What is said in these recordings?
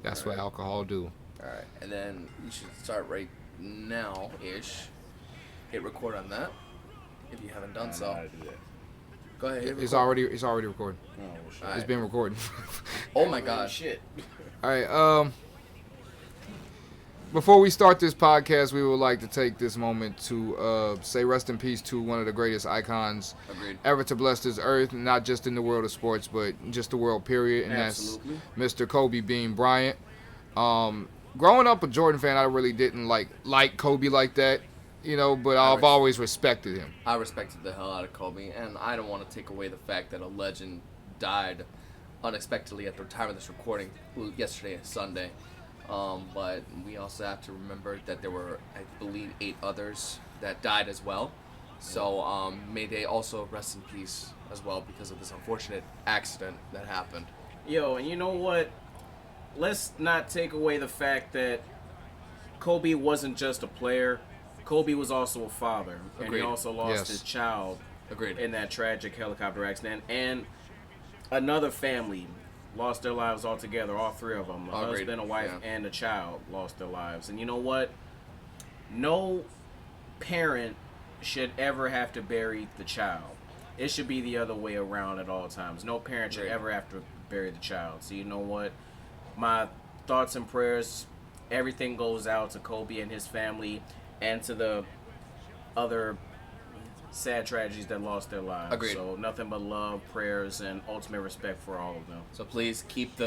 That's what alcohol do. All right, and then you should start right now-ish. Hit record on that if you haven't done so. Go ahead. It's already recording. Oh, shit. Right. It's been recording. Oh my God. Shit. All right. Before we start this podcast, we would like to take this moment to say rest in peace to one of the greatest icons Agreed. ever to bless this earth, not just in the world of sports, but just the world period, and Absolutely. that's Mr. Kobe Bean Bryant. Growing up a Jordan fan, I really didn't like Kobe like that, but I've always respected him. I respected the hell out of Kobe, and I don't want to take away the fact that a legend died unexpectedly at the time of this recording yesterday, Sunday. But we also have to remember that there were, I believe, 8 others that died as well. So may they also rest in peace as well because of this unfortunate accident that happened. Yo, and you know what? Let's not take away the fact that Kobe wasn't just a player. Kobe was also a father. And Agreed. he also lost his child Agreed. in that tragic helicopter accident. And another family lost their lives altogether, all 3 of them. A husband, a wife, and a child lost their lives. And you know what? No parent should ever have to bury the child. It should be the other way around at all times. No parent should ever have to bury the child. So you know what? My thoughts and prayers, everything goes out to Kobe and his family and to the other sad tragedies that lost their lives. Agreed. So nothing but love, prayers, and ultimate respect for all of them. So please keep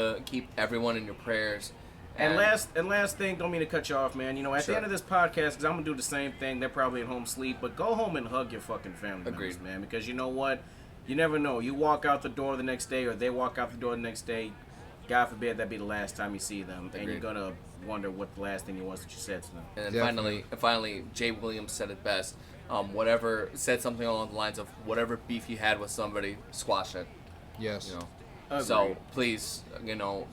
everyone in your prayers. And last thing, don't mean to cut you off, man. At the end of this podcast, because I'm gonna do the same thing. They're probably at home sleep, but go home and hug your fucking family members, man. Because you know what? You never know. You walk out the door the next day, or they walk out the door the next day. God forbid that be the last time you see them, and you're gonna wonder what the last thing was that you said to them. And then finally, Jay Williams said it best. Said something along the lines of whatever beef you had with somebody, squash it. Yes. So please,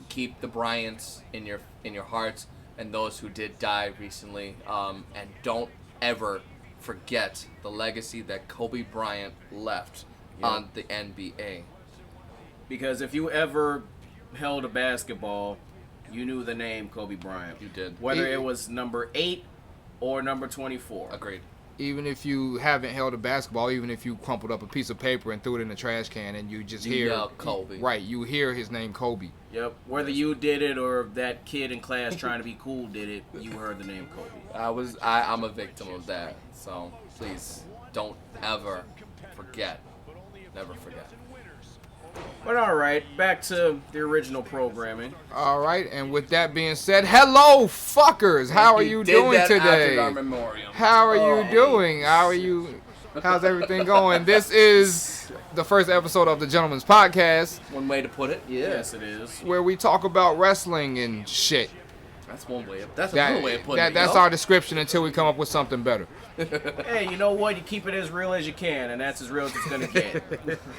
keep the Bryants in your hearts and those who did die recently, and don't ever forget the legacy that Kobe Bryant left on the NBA. Because if you ever held a basketball, you knew the name Kobe Bryant. You did. Whether it was number 8 or number 24. Agreed. Even if you haven't held a basketball, even if you crumpled up a piece of paper and threw it in the trash can and you just hear Kobe. Right, you hear his name Kobe. Yep. Whether you did it or that kid in class trying to be cool did it, you heard the name Kobe. I'm a victim of that. So please don't ever forget. Never forget. But all right, back to the original programming. All right, and with that being said, hello, fuckers. How are you doing today? How are you doing? How's everything going? This is the first episode of the Gentleman's Podcast. One way to put it. Yeah. Yes, it is. Where we talk about wrestling and shit. That's one way. That's another way of putting it. That's our description until we come up with something better. Hey, you know what? You keep it as real as you can, and that's as real as it's gonna get.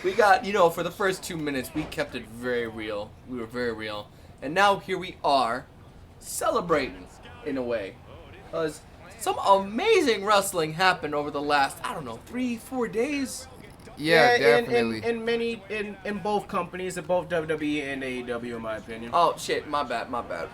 We got, for the first 2 minutes, we kept it very real. We were very real, and now here we are, celebrating in a way, because some amazing wrestling happened over the last 3-4 days. Yeah, definitely. In both companies, in both WWE and AEW, in my opinion. Oh shit, my bad.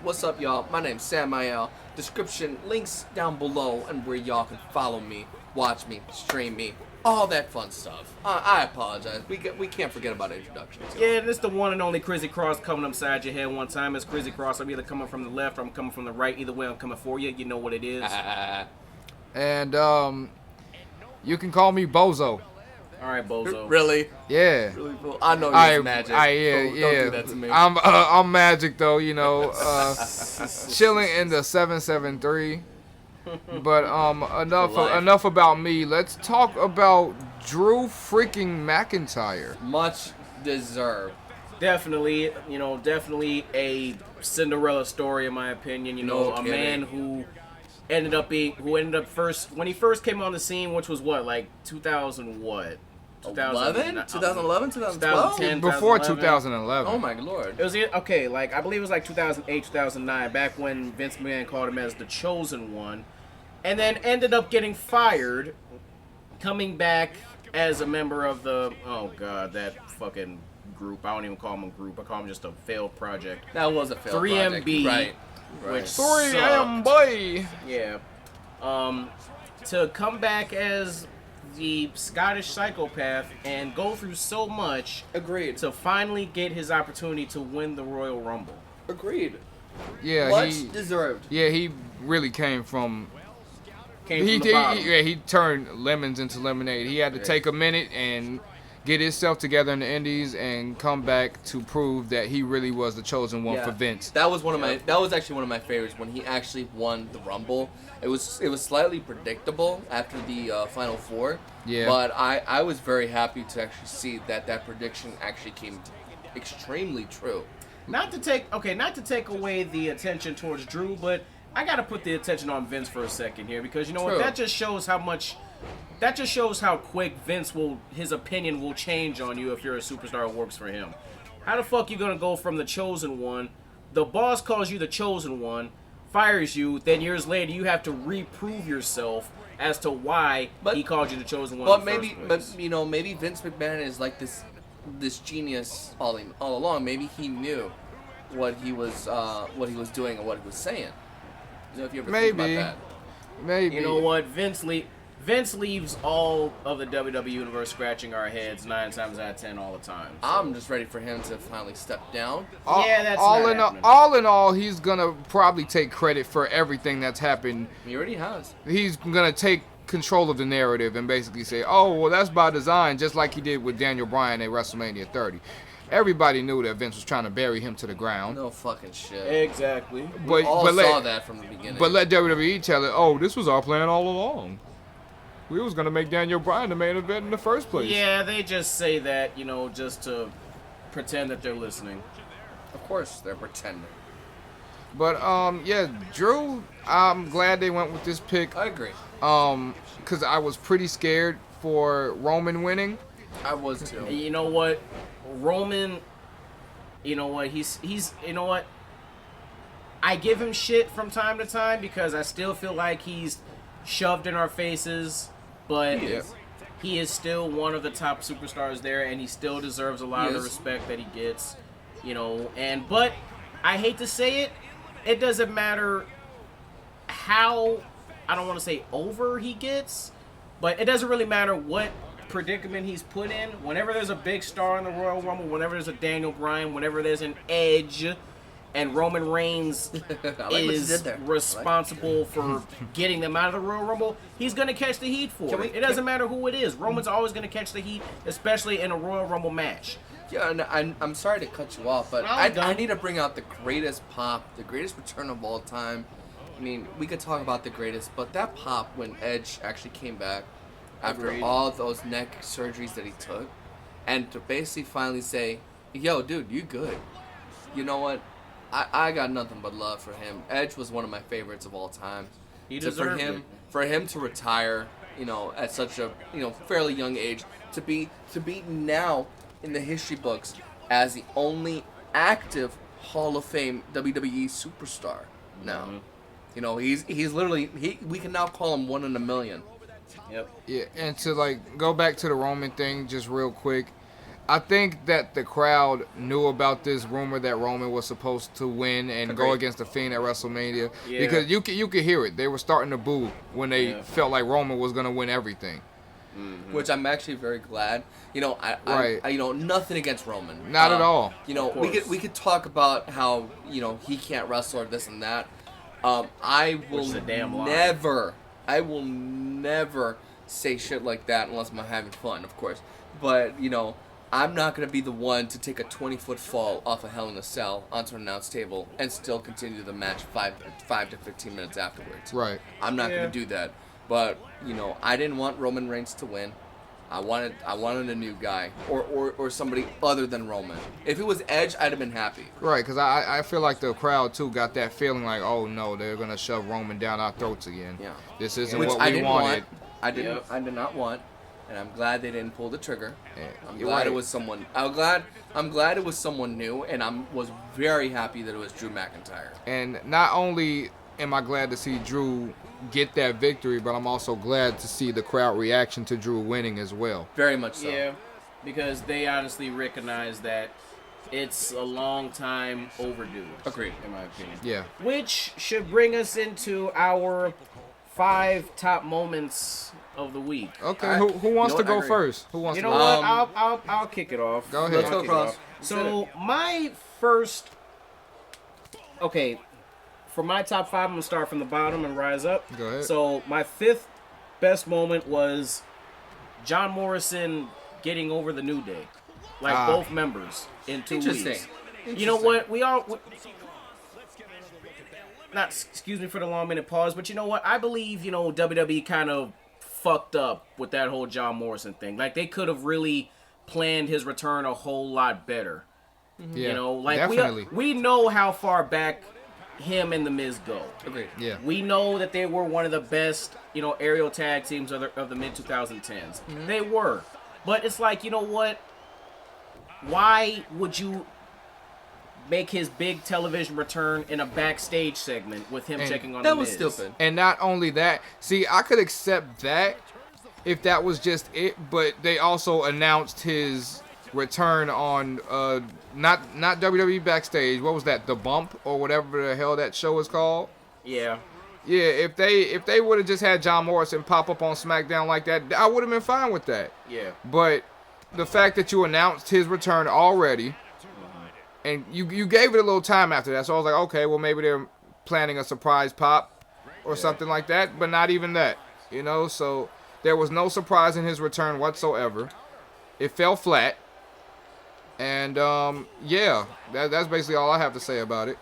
What's up, y'all? My name's Samielle. Description, links down below, and where y'all can follow me, watch me, stream me, all that fun stuff. I apologize. We can't forget about introductions. Yeah, this is the one and only Crizzy Cross coming upside your head one time. It's Crizzy Cross. I'm either coming from the left or I'm coming from the right. Either way, I'm coming for you. You know what it is. And you can call me Bozo. All right, Bozo. Really? Yeah. Really cool. I know you're Magic. Yeah. Don't do that to me. I'm Magic though, chilling in the 773. But enough about me. Let's talk about Drew freaking McIntyre. Much deserved. Definitely a Cinderella story in my opinion. A man who ended up first when he first came on the scene, which was 2000 what? 2011, 2012? Before 2011. Oh my lord. It was okay. I believe it was 2008, 2009, back when Vince McMahon called him as the Chosen One, and then ended up getting fired, coming back as a member of the that fucking group. I don't even call them a group. I call them just a failed project. That was a failed 3MB, project. Right. which 3M boy. Yeah. To come back as the Scottish psychopath and go through so much. Agreed. To finally get his opportunity to win the Royal Rumble. Agreed. Yeah, Much deserved. Yeah, he really came from the bottom. He turned lemons into lemonade. He had to take a minute and get himself together in the Indies and come back to prove that he really was the chosen one for Vince. That was that was actually one of my favorites when he actually won the Rumble. It was slightly predictable after the Final Four. Yeah. But I was very happy to actually see that prediction actually came extremely true. Not to take away the attention towards Drew, but I gotta put the attention on Vince for a second here because you know what? That just shows how quick his opinion will change on you if you're a superstar who works for him. How the fuck you gonna go from the chosen one? The boss calls you the chosen one, fires you, then years later you have to reprove yourself as to why he called you the chosen one. But maybe Vince McMahon is like this genius all along. Maybe he knew what he was doing and what he was saying. You know, if you ever think about that. Maybe. You know what? Vince leaves all of the WWE universe scratching our heads 9 times out of 10 all the time. So. I'm just ready for him to finally step down. That's all in all, he's gonna probably take credit for everything that's happened. He already has. He's gonna take control of the narrative and basically say, "Oh, well, that's by design," just like he did with Daniel Bryan at WrestleMania 30. Everybody knew that Vince was trying to bury him to the ground. No fucking shit. Exactly. We all saw that from the beginning. But let WWE tell it, "Oh, this was our plan all along. We was gonna make Daniel Bryan the main event in the first place." Yeah, they just say that, just to pretend that they're listening. Of course, they're pretending. But Drew, I'm glad they went with this pick. I agree. Because I was pretty scared for Roman winning. I was too. You know what? Roman, he's I give him shit from time to time because I still feel like he's shoved in our faces, but he is still one of the top superstars there, and he still deserves a lot of the respect that he gets, but I hate to say it, it doesn't matter how, I don't want to say over he gets, but it doesn't really matter what predicament he's put in. Whenever there's a big star in the Royal Rumble, whenever there's a Daniel Bryan, whenever there's an Edge, and Roman Reigns is responsible for getting them out of the Royal Rumble, he's going to catch the heat for it. It doesn't matter who it is. Roman's always going to catch the heat, especially in a Royal Rumble match. Yeah, and I'm sorry to cut you off, but I need to bring out the greatest pop, the greatest return of all time. I mean, we could talk about the greatest, but that pop when Edge actually came back after all those neck surgeries that he took, and to basically finally say, "Yo, dude, you good. You know what? I got nothing but love for him." Edge was one of my favorites of all time. He deserved it. For him to retire, at such a fairly young age, to be now in the history books as the only active Hall of Fame WWE superstar now. Mm-hmm. He's literally we can now call him 1 in a million. Yep. Yeah, and to go back to the Roman thing just real quick, I think that the crowd knew about this rumor that Roman was supposed to win and go against the Fiend at WrestleMania because you could hear it. They were starting to boo when they felt like Roman was gonna win everything. Mm-hmm. Which I'm actually very glad. I nothing against Roman. Not at all. We could talk about how he can't wrestle or this and that. I will never say shit like that unless I'm having fun, of course. But I'm not gonna be the one to take a 20-foot fall off a Hell in a Cell onto an announce table and still continue the match 5 to 15 minutes afterwards. Right. I'm not gonna do that. But I didn't want Roman Reigns to win. I wanted a new guy or somebody other than Roman. If it was Edge, I'd have been happy. Right, because I feel like the crowd too got that feeling like, oh no, they're gonna shove Roman down our throats again. Yeah. This isn't Which what I we didn't wanted. I did not want, and I'm glad they didn't pull the trigger. Yeah. I'm glad it was someone. I'm glad it was someone new, and was very happy that it was Drew McIntyre. And not only am I glad to see Drew get that victory, but I'm also glad to see the crowd reaction to Drew winning as well. Very much so. Yeah. because they honestly recognize that it's a long time overdue. Agreed. In my opinion. Yeah. Which should bring us into our 5 top moments of the week. Okay, right. Who wants to go first? Who wants to go? You know what? I'll kick it off. Go ahead. Let's go across. So my first, okay, for my top 5, I'm gonna start from the bottom and rise up. Go ahead. So my 5th best moment was John Morrison getting over the New Day, like both members in 2 weeks. You know what? Not excuse me for the long minute pause, but you know what? I believe WWE kind of fucked up with that whole John Morrison thing. Like they could have really planned his return a whole lot better. Yeah, like definitely. we know how far back him and the Miz go. Agreed. Yeah. We know that they were one of the best, aerial tag teams of the mid 2010s. Mm-hmm. They were, but it's like, you know what? Why would you make his big television return in a backstage segment with him checking on the Miz? That was stupid. And not only that, see, I could accept that if that was just it, but they also announced his return on not WWE Backstage. What was that? The Bump or whatever the hell that show is called? Yeah. Yeah, if they would have just had John Morrison pop up on SmackDown like that, I would have been fine with that. Yeah. But the fact that you announced his return already, and you gave it a little time after that, so I was like, okay, well maybe they're planning a surprise pop or something like that, but not even that, so there was no surprise in his return whatsoever. It fell flat, and that's basically all I have to say about it,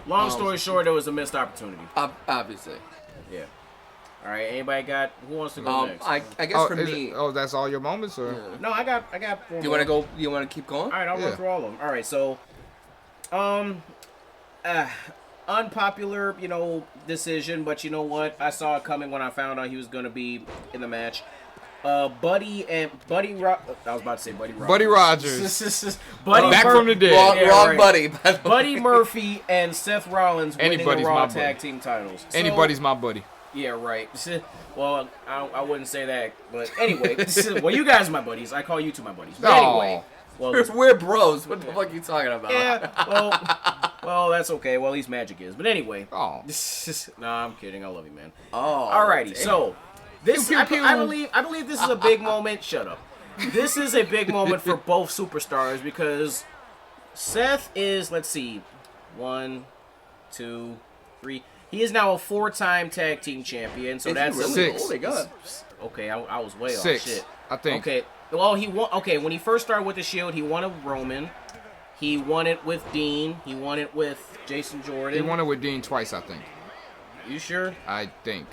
Long story short, it was a missed opportunity. Obviously. Yeah. All right. Anybody got? Who wants to go next? I guess for me. That's all your moments, or? Yeah. No, I got. Do you want to go? You want to keep going? All right, I'll run through all of them. All right. So, unpopular, decision, but you know what? I saw it coming when I found out he was going to be in the match. Buddy Rogers. Buddy Rogers. Back from the dead. Wrong Buddy. Buddy Murphy and Seth Rollins winning the Raw tag team titles. Anybody's my buddy. Yeah, right. Well, I wouldn't say that, but anyway. Well, you guys are my buddies. I call you two my buddies. But anyway. Well, we're bros. What the fuck are you talking about? Yeah, well, that's okay. Well, at least Magikk is. But anyway. Oh. Nah, I'm kidding. I love you, man. Oh. Alrighty, damn. so this I believe this is a big moment. Shut up. This is a big moment for both superstars because Seth is, let's see, 1, 2, 3. He is now a 4-time tag team champion. So that's really 6. Oh my god. Okay, I was way 6, off. Shit. I think. Okay. Well, he won. Okay, when he first started with the Shield, he won it with Roman. He won it with Dean. He won it with Jason Jordan. He won it with Dean twice, I think. You sure? I think.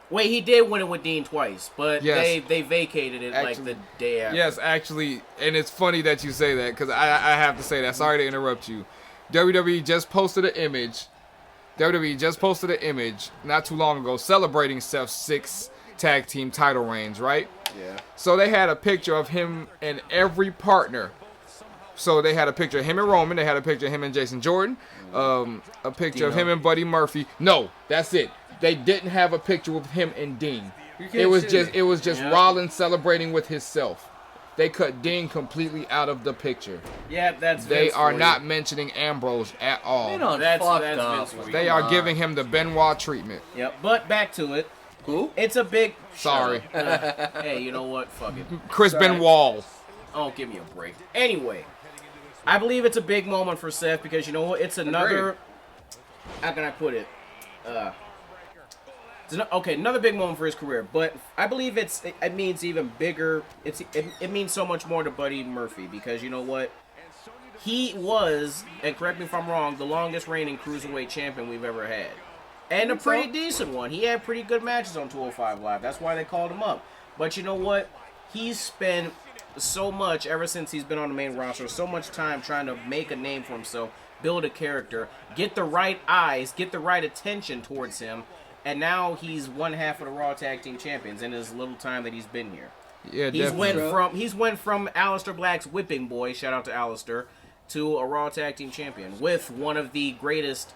Wait, he did win it with Dean twice, but yes. they vacated it like the day after. Yes, actually, and it's funny that you say that because I have to say that. Sorry to interrupt you. WWE just posted an image. WWE just posted an image not too long ago celebrating Seth's 6 tag team title reigns, right? Yeah. So they had a picture of him and every partner. So they had a picture of him and Roman. They had a picture of him and Jason Jordan. A picture of him and Buddy Murphy. No, that's it. They didn't have a picture of him and Dean. It was just Rollins celebrating with himself. They cut Dean completely out of the picture. Yeah, that's They Vince are for not you. mentioning Ambrose at all. That's Vince for you. They are giving him the Benoit treatment. Yep, but back to it. Who? It's a big... Sorry. Hey, you know what? Fuck it. Chris Benoit. Oh, give me a break. Anyway, I believe it's a big moment for Seth because you know what? It's another... Agreed. How can I put it? Another big moment for his career, but I believe it means even bigger. It means so much more to Buddy Murphy because you know what? He was, and correct me if I'm wrong, the longest reigning cruiserweight champion we've ever had. And a pretty decent one. He had pretty good matches on 205 Live. That's why they called him up. But you know what? He's spent so much ever since he's been on the main roster, so much time trying to make a name for himself, build a character, get the right eyes, get the right attention towards him. And now he's one half of the Raw Tag Team Champions in his little time that he's been here. Yeah, He's went from Aleister Black's whipping boy, shout out to Aleister, to a Raw Tag Team Champion with one of the greatest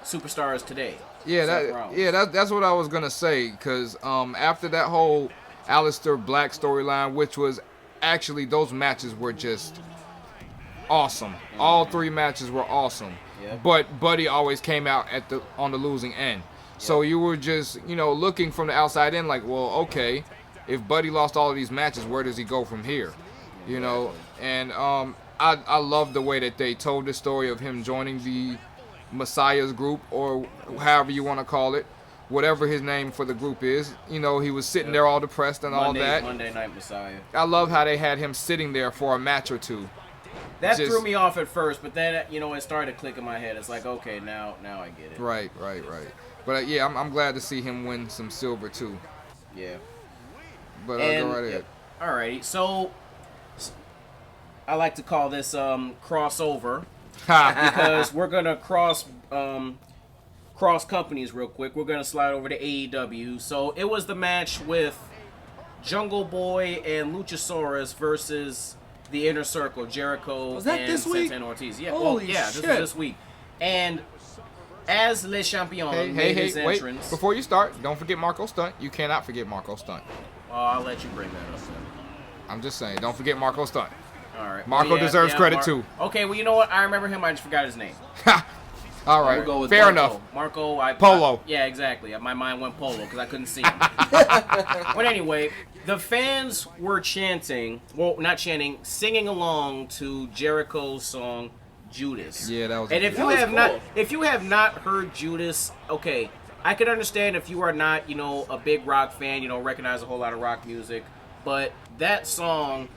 superstars today. Yeah, that's what I was gonna say. Cause after that whole Aleister Black storyline, which was actually those matches were just awesome. All 3 matches were awesome. Yep. But Buddy always came out on the losing end. So you were just, looking from the outside in like, well, okay, if Buddy lost all of these matches, where does he go from here? You know, and I love the way that they told the story of him joining the Messiah's group, or however you want to call it, whatever his name for the group is. He was sitting there all depressed and all that. Monday Night Messiah. I love how they had him sitting there for a match or two. That threw me off at first, but then it started to click in my head. It's like, okay, now I get it. Right. But yeah, I'm glad to see him win some silver too. Yeah. But I'll go right ahead. Alrighty, so I like to call this crossover because we're gonna cross companies real quick. We're gonna slide over to AEW. So it was the match with Jungle Boy and Luchasaurus versus the Inner Circle, Jericho and this week? Santana Ortiz. Yeah, Holy this shit. is this week. And as Le Champion made his entrance. Wait, before you start, don't forget Marco Stunt. You cannot forget Marco Stunt. I'll let you bring that up then. I'm just saying, don't forget Marco Stunt. All right. Marco deserves credit too. Okay, well, you know what? I remember him. I just forgot his name. All right, We'll go with fair Marco. enough. Marco. Polo. Yeah, exactly. My mind went Polo because I couldn't see him. But anyway, the fans were chanting. Well, not chanting, singing along to Jericho's song Judas. Yeah, that was. And if you have not heard Judas, okay, I can understand if you are not, a big rock fan, you don't recognize a whole lot of rock music, but that song,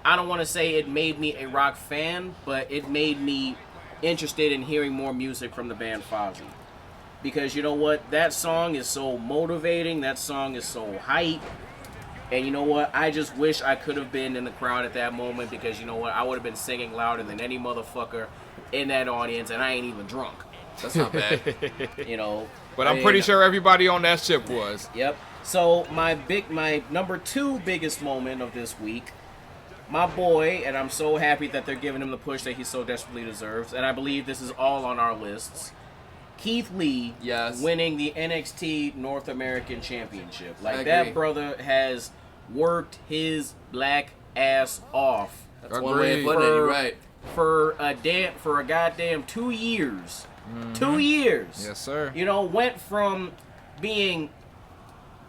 I don't want to say it made me a rock fan, but it made me interested in hearing more music from the band Fozzy. Because you know what? That song is so motivating. That song is so hype. And you know what? I just wish I could have been in the crowd at that moment because you know what? I would have been singing louder than any motherfucker in that audience, and I ain't even drunk. That's not bad. But I'm pretty sure everybody on that ship was. Yep. So my number 2 biggest moment of this week, my boy, and I'm so happy that they're giving him the push that he so desperately deserves, and I believe this is all on our lists. Keith Lee winning the NXT North American Championship. Like, that brother has worked his black ass off. That's one way of putting it, you're right. For a goddamn 2 years. 2 years. Yes, sir. Went from being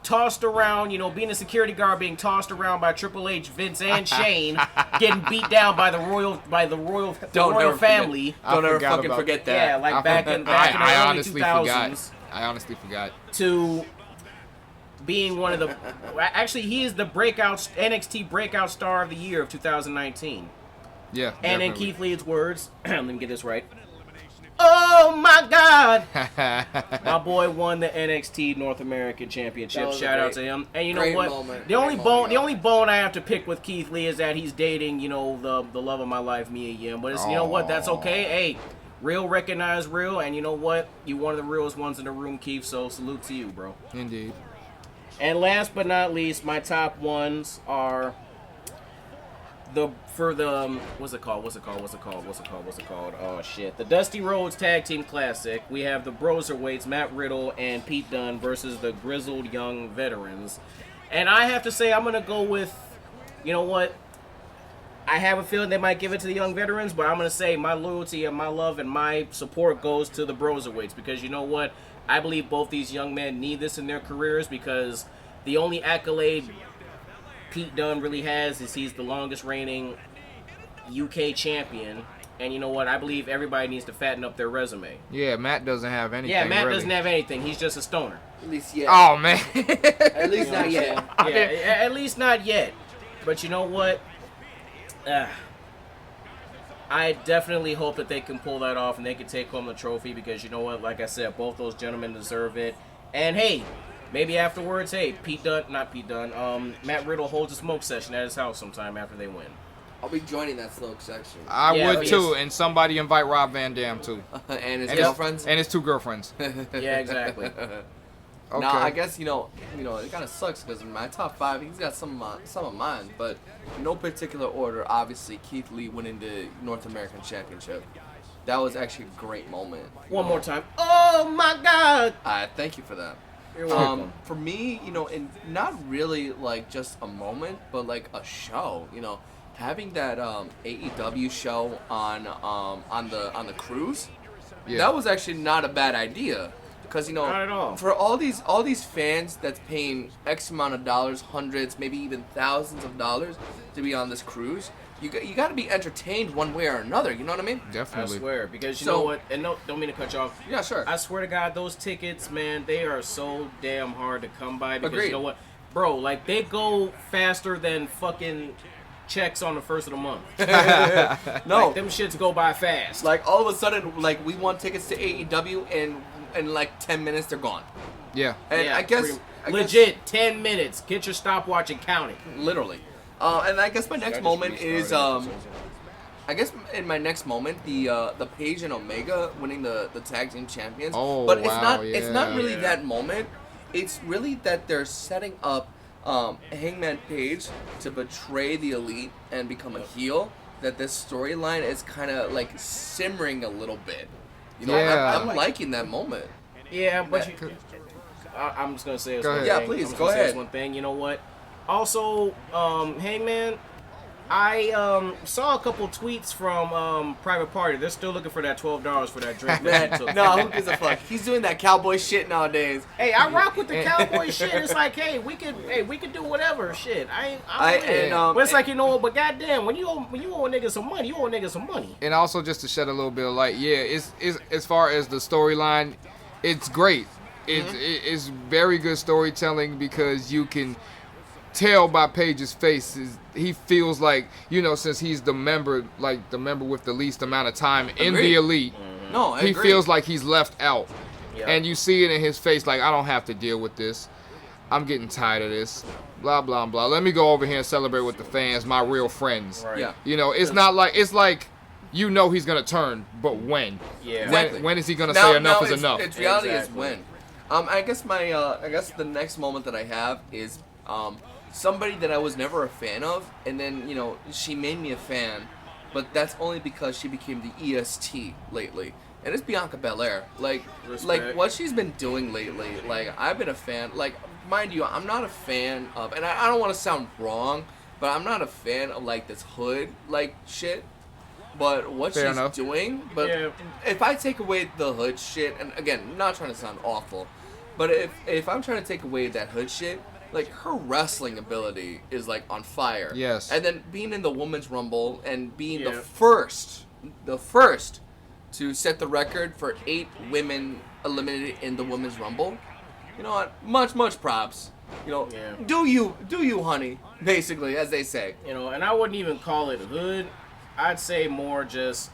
tossed around, being a security guard, being tossed around by Triple H, Vince, and Shane, getting beat down by the royal family. Don't ever fucking forget that. Yeah, like back in the early 2000s. I honestly forgot. To being one of the, actually, he is the NXT breakout star of the year of 2019. Yeah. And in Keith Lee's words, let me get this right. Oh my God! My boy won the NXT North American Championship. Shout out to him. And you know what? Moment. The only bone I have to pick with Keith Lee is that he's dating, the love of my life, Mia Yim. But it's, you know what? That's okay. Hey, real recognize real, and you know what? You one of the realest ones in the room, Keith. So salute to you, bro. Indeed. And last but not least, my top ones are what's it called? Oh shit. The Dusty Rhodes Tag Team Classic. We have the Broserweights, Matt Riddle and Pete Dunne versus the Grizzled Young Veterans. And I have to say, I'm gonna go with, you know what? I have a feeling they might give it to the Young Veterans, but I'm gonna say my loyalty and my love and my support goes to the Broserweights because you know what? I believe both these young men need this in their careers because the only accolade Pete Dunne really has is he's the longest reigning UK champion, and you know what? I believe everybody needs to fatten up their resume. Yeah, Matt doesn't have anything. Yeah, Matt really. doesn't have anything. He's just a stoner. At least yet. Oh man. At least not yet. Yeah, at least not yet. But you know what? I definitely hope that they can pull that off and they can take home the trophy because you know what? Like I said, both those gentlemen deserve it. And hey, maybe afterwards, Matt Riddle holds a smoke session at his house sometime after they win. I'll be joining that smoke section. I would too, and somebody invite Rob Van Dam too. And his girlfriends? And his 2 girlfriends. Yeah, exactly. Okay. Now, I guess, it kind of sucks because in my top 5, he's got some of mine, but in no particular order, obviously, Keith Lee winning the North American Championship. that was actually a great moment. One more time. Oh my God! Thank you for that. You're welcome. For me, and not really like just a moment, but like a show. Having that AEW show on the cruise, that was actually not a bad idea. Because not at all. For all these fans that's paying X amount of dollars, hundreds, maybe even thousands of dollars to be on this cruise, you got to be entertained one way or another. You know what I mean? Definitely. I swear, because you know what, and don't mean to cut you off. Yeah, sure. I swear to God, those tickets, man, they are so damn hard to come by. Because Agreed. You know what, bro, like they go faster than fucking checks on the first of the month. No, like, them shits go by fast. Like all of a sudden, like we want tickets to AEW, and in like 10 minutes they're gone. Yeah. And yeah, I guess legit 10 minutes. Get your stopwatch and count it. Literally. And I guess my next moment is I guess in my next moment the Paige and Omega winning the tag team champions. Oh, but wow, it's not really that moment. It's really that they're setting up Hangman Page to betray the Elite and become a heel. That this storyline is kind of like simmering a little bit. I'm liking that moment. Yeah, but I'm just gonna say this one thing. Yeah, please go ahead. One thing, you know what? Also, Hangman, I saw a couple tweets from Private Party. They're still looking for that $12 for that drink. No, who gives a fuck? He's doing that cowboy shit nowadays. Hey, I rock with the cowboy shit. It's like, hey, we could do whatever shit. But it's like, you know what? But goddamn, when you owe a nigga some money, you owe a nigga some money. And also, just to shed a little bit of light, it's as far as the storyline, it's great. It's very good storytelling because you can tell by Paige's face he feels like, since he's the member with the least amount of time in the Elite, No, I he agree. feels like he's left out. Yep. And you see it in his face, like, I don't have to deal with this. I'm getting tired of this. Blah, blah, blah. Let me go over here and celebrate with the fans, my real friends. Right. Yeah. It's not like, it's like, he's going to turn, but when? Yeah. Exactly. When is he going to say enough is enough? Its reality Exactly. is when. I guess the next moment that I have is somebody that I was never a fan of, and then she made me a fan, but that's only because she became the EST lately, and it's Bianca Belair. Like what she's been doing lately. Like I've been a fan. Like mind you, I'm not a fan of, and I don't want to sound wrong, but I'm not a fan of like this hood like shit. But what Fair she's enough. doing, but if I take away the hood shit, and again, not trying to sound awful, but if I'm trying to take away that hood shit, like her wrestling ability is like on fire. Yes. And then being in the Women's Rumble and being the first to set the record for 8 women eliminated in the Women's Rumble. You know what? Much props. Do you, honey? Basically, as they say. And I wouldn't even call it hood. I'd say more just,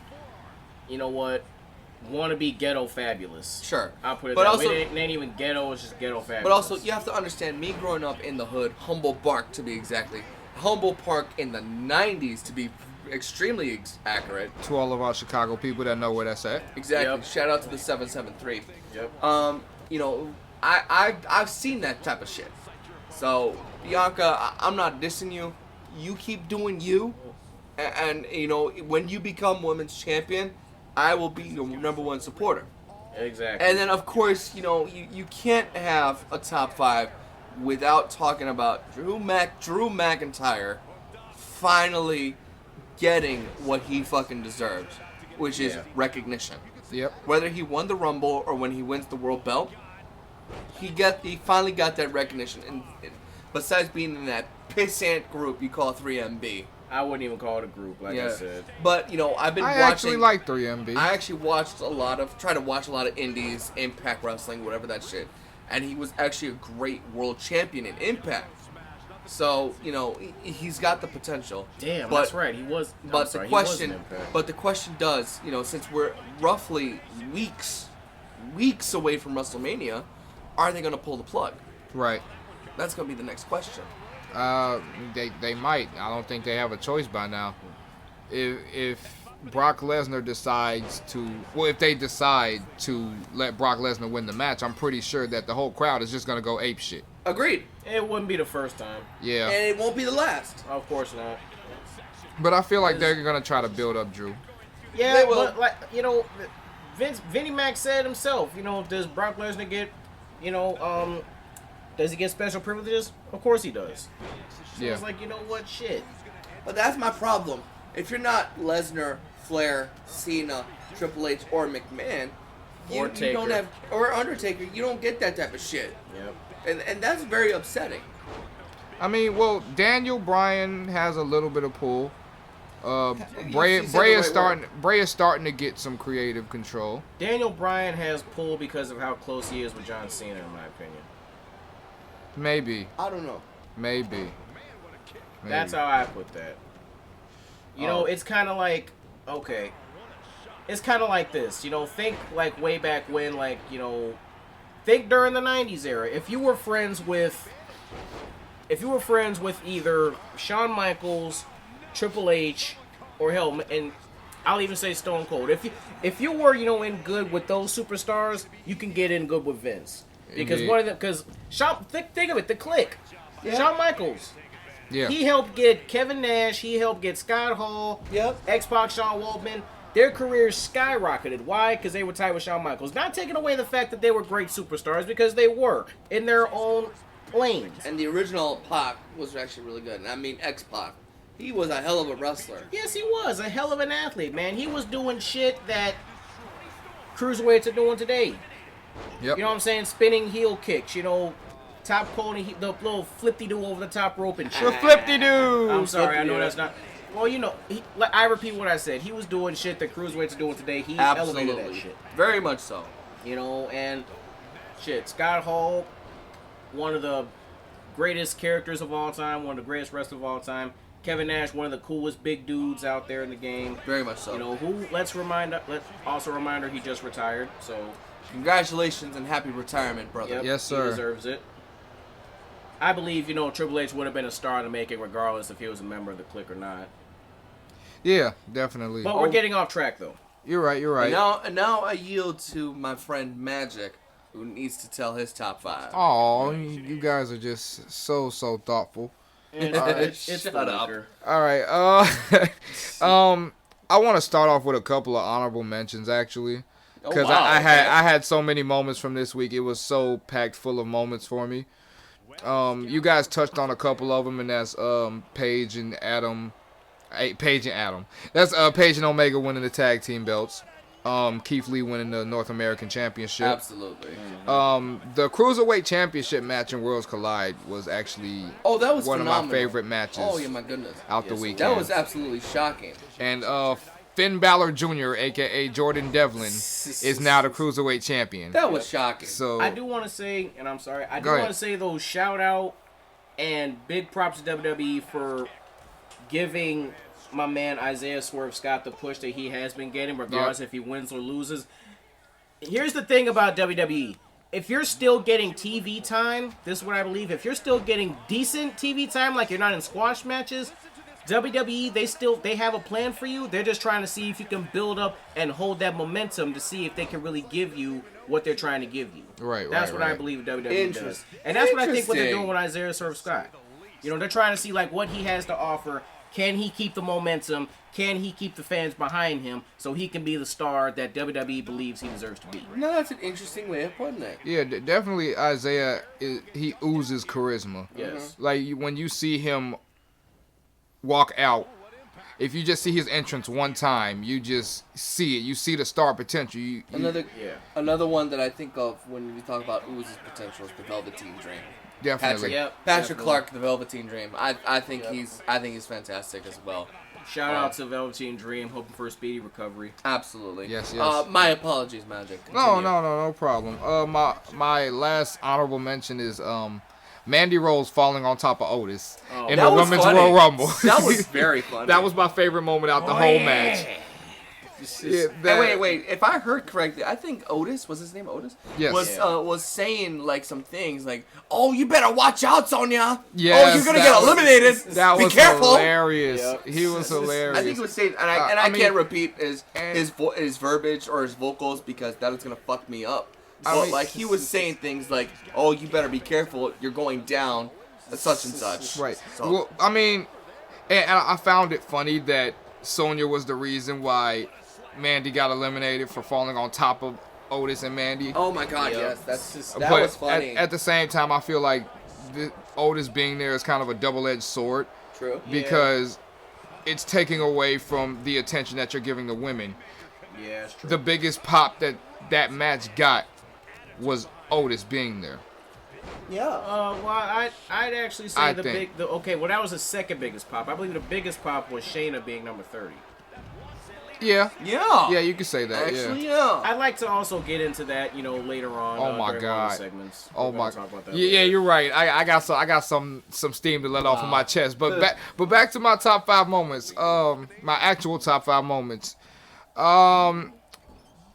want to be ghetto fabulous. Sure. I'll put it but that also, way. It ain't even ghetto, it's just ghetto fabulous. But also, you have to understand, me growing up in the hood, Humble Park to be exactly, Humble Park in the 90s to be extremely accurate. To all of our Chicago people that know where that's at. Exactly. Yep. Shout out to the 773. Yep. I've seen that type of shit. So, Bianca, I'm not dissing you. You keep doing you. And when you become women's champion, I will be your #1 supporter. Exactly. And then, of course, you can't have a top 5 without talking about Drew McIntyre finally getting what he fucking deserves, which is recognition. Yep. Whether he won the Rumble or when he wins the World Belt, he finally got that recognition. And besides being in that pissant group you call 3MB. I wouldn't even call it a group, like I said. But I've been watching. I actually like 3MB. I actually tried to watch a lot of indies, Impact Wrestling, whatever that shit. And he was actually a great world champion in Impact. So, he's got the potential. Damn, but, that's right. He was. But the question does, since we're roughly weeks away from WrestleMania, are they going to pull the plug? Right. That's going to be the next question. They might. I don't think they have a choice by now. If Brock Lesnar decides to, if they decide to let Brock Lesnar win the match, I'm pretty sure that the whole crowd is just gonna go ape shit. Agreed. It wouldn't be the first time. Yeah. And it won't be the last. Of course not. But I feel like they're gonna try to build up Drew. Yeah, but like Vinnie Mac said himself. Does Brock Lesnar get, does he get special privileges? Of course he does. So it's like, you know what, shit. But that's my problem. If you're not Lesnar, Flair, Cena, Triple H, or McMahon, you don't have, or Undertaker, you don't get that type of shit. Yep. And that's very upsetting. I mean, well, Daniel Bryan has a little bit of pull. Bray is starting to get some creative control. Daniel Bryan has pull because of how close he is with John Cena, in my opinion. Maybe. I don't know. Maybe. That's how I put that. It's kind of like, okay. It's kind of like this. Think like way back when, think during the 90s era. If you were friends with either Shawn Michaels, Triple H, or hell, and I'll even say Stone Cold. If you were in good with those superstars, you can get in good with Vince because one of them. Because think of it, the Clique. Yeah. Shawn Michaels. Yeah. He helped get Kevin Nash. He helped get Scott Hall. Yep. X-Pac, Sean Waltman. Their careers skyrocketed. Why? Because they were tied with Shawn Michaels. Not taking away the fact that they were great superstars, because they were in their own lanes. And the original Pac was actually really good. And I mean X-Pac. He was a hell of a wrestler. Yes, he was. A hell of an athlete, man. He was doing shit that cruiserweights are doing today. Yep. You know what I'm saying? Spinning heel kicks, top pony, the little flip-de-doo over the top rope and shit. The flip-de-doo! I'm sorry, I know that's not... Well, I repeat what I said. He was doing shit that cruiserweights are doing today. He elevated that shit. Very much so. And shit, Scott Hall, one of the greatest characters of all time, one of the greatest wrestlers of all time. Kevin Nash, one of the coolest big dudes out there in the game. Very much so. Let's also remind her he just retired, so... Congratulations and happy retirement, brother. Yep, yes, sir. He deserves it. I believe, Triple H would have been a star in the making regardless if he was a member of the Clique or not. Yeah, definitely. But we're getting off track, though. You're right. And now I yield to my friend Magikk, who needs to tell his top 5. Oh, you guys are just so thoughtful. It's Shut up. All right. I want to start off with a couple of honorable mentions, actually. Because I had so many moments from this week. It was so packed full of moments for me. You guys touched on a couple of them, and that's Paige and Adam. That's Paige and Omega winning the tag team belts. Keith Lee winning the North American Championship. Absolutely. The Cruiserweight Championship match in Worlds Collide was actually that was one phenomenal. of my favorite matches. Oh, yeah, my goodness. Out the weekend. That was absolutely shocking. And Finn Balor Jr., a.k.a. Jordan Devlin, is now the Cruiserweight Champion. That was shocking. So I do want to say, and I'm sorry, I do want to say those shout out and big props to WWE for giving my man Isaiah Swerve Scott the push that he has been getting, regardless if he wins or loses. Here's the thing about WWE. If you're still getting TV time, this is what I believe, if you're still getting decent TV time, like you're not in squash matches, WWE, they have a plan for you. They're just trying to see if you can build up and hold that momentum to see if they can really give you what they're trying to give you. That's what I believe WWE does. And that's what I think what they're doing with Isaiah Swerve Scott. They're trying to see what he has to offer. Can he keep the momentum? Can he keep the fans behind him so he can be the star that WWE believes he deserves to be? No, that's an interesting way of putting it. Yeah, definitely Isaiah, he oozes charisma. Yes. Like when you see him walk out, if you just see his entrance one time, you just see it. You see the star potential. Another one that I think of when we talk about oozes potential is the Velveteen Dream. Definitely. Patrick Clark, the Velveteen Dream. I think he's fantastic as well. Shout out to Velveteen Dream, hoping for a speedy recovery. Absolutely. Yes. My apologies, Magikk. No problem. My last honorable mention is Mandy Rose falling on top of Otis in the Women's Royal Rumble. That was very funny. That was my favorite moment out the whole match. Wait. If I heard correctly, I think Otis, was his name Otis? Yes. Was saying some things like, "Oh, you better watch out, Sonya. Yes, oh, you're gonna get eliminated. That Be was careful." Hilarious. Yep. He was hilarious. I think he was saying, and I can't repeat his verbiage or his vocals because that is gonna fuck me up. But he was saying things like, "Oh, you better be careful. You're going down, such and such." Right. So. Well, and I found it funny that Sonya was the reason why Mandy got eliminated for falling on top of Otis and Mandy. Oh my God, yes, that but was funny. At the same time, I feel like Otis being there is kind of a double-edged sword. True. Because it's taking away from the attention that you're giving the women. Yeah, it's true. The biggest pop that match got was Otis being there. Yeah. Well, I'd actually say that was the second biggest pop. I believe the biggest pop was Shayna being number 30. Yeah. Yeah. Yeah, you could say that. Actually, yeah. I'd like to also get into that, later on. Oh my during God. the segments. Oh my. Talk about that Yeah, later. you're right. I got some steam to let off of my chest. But back to my top 5 moments. My actual top 5 moments.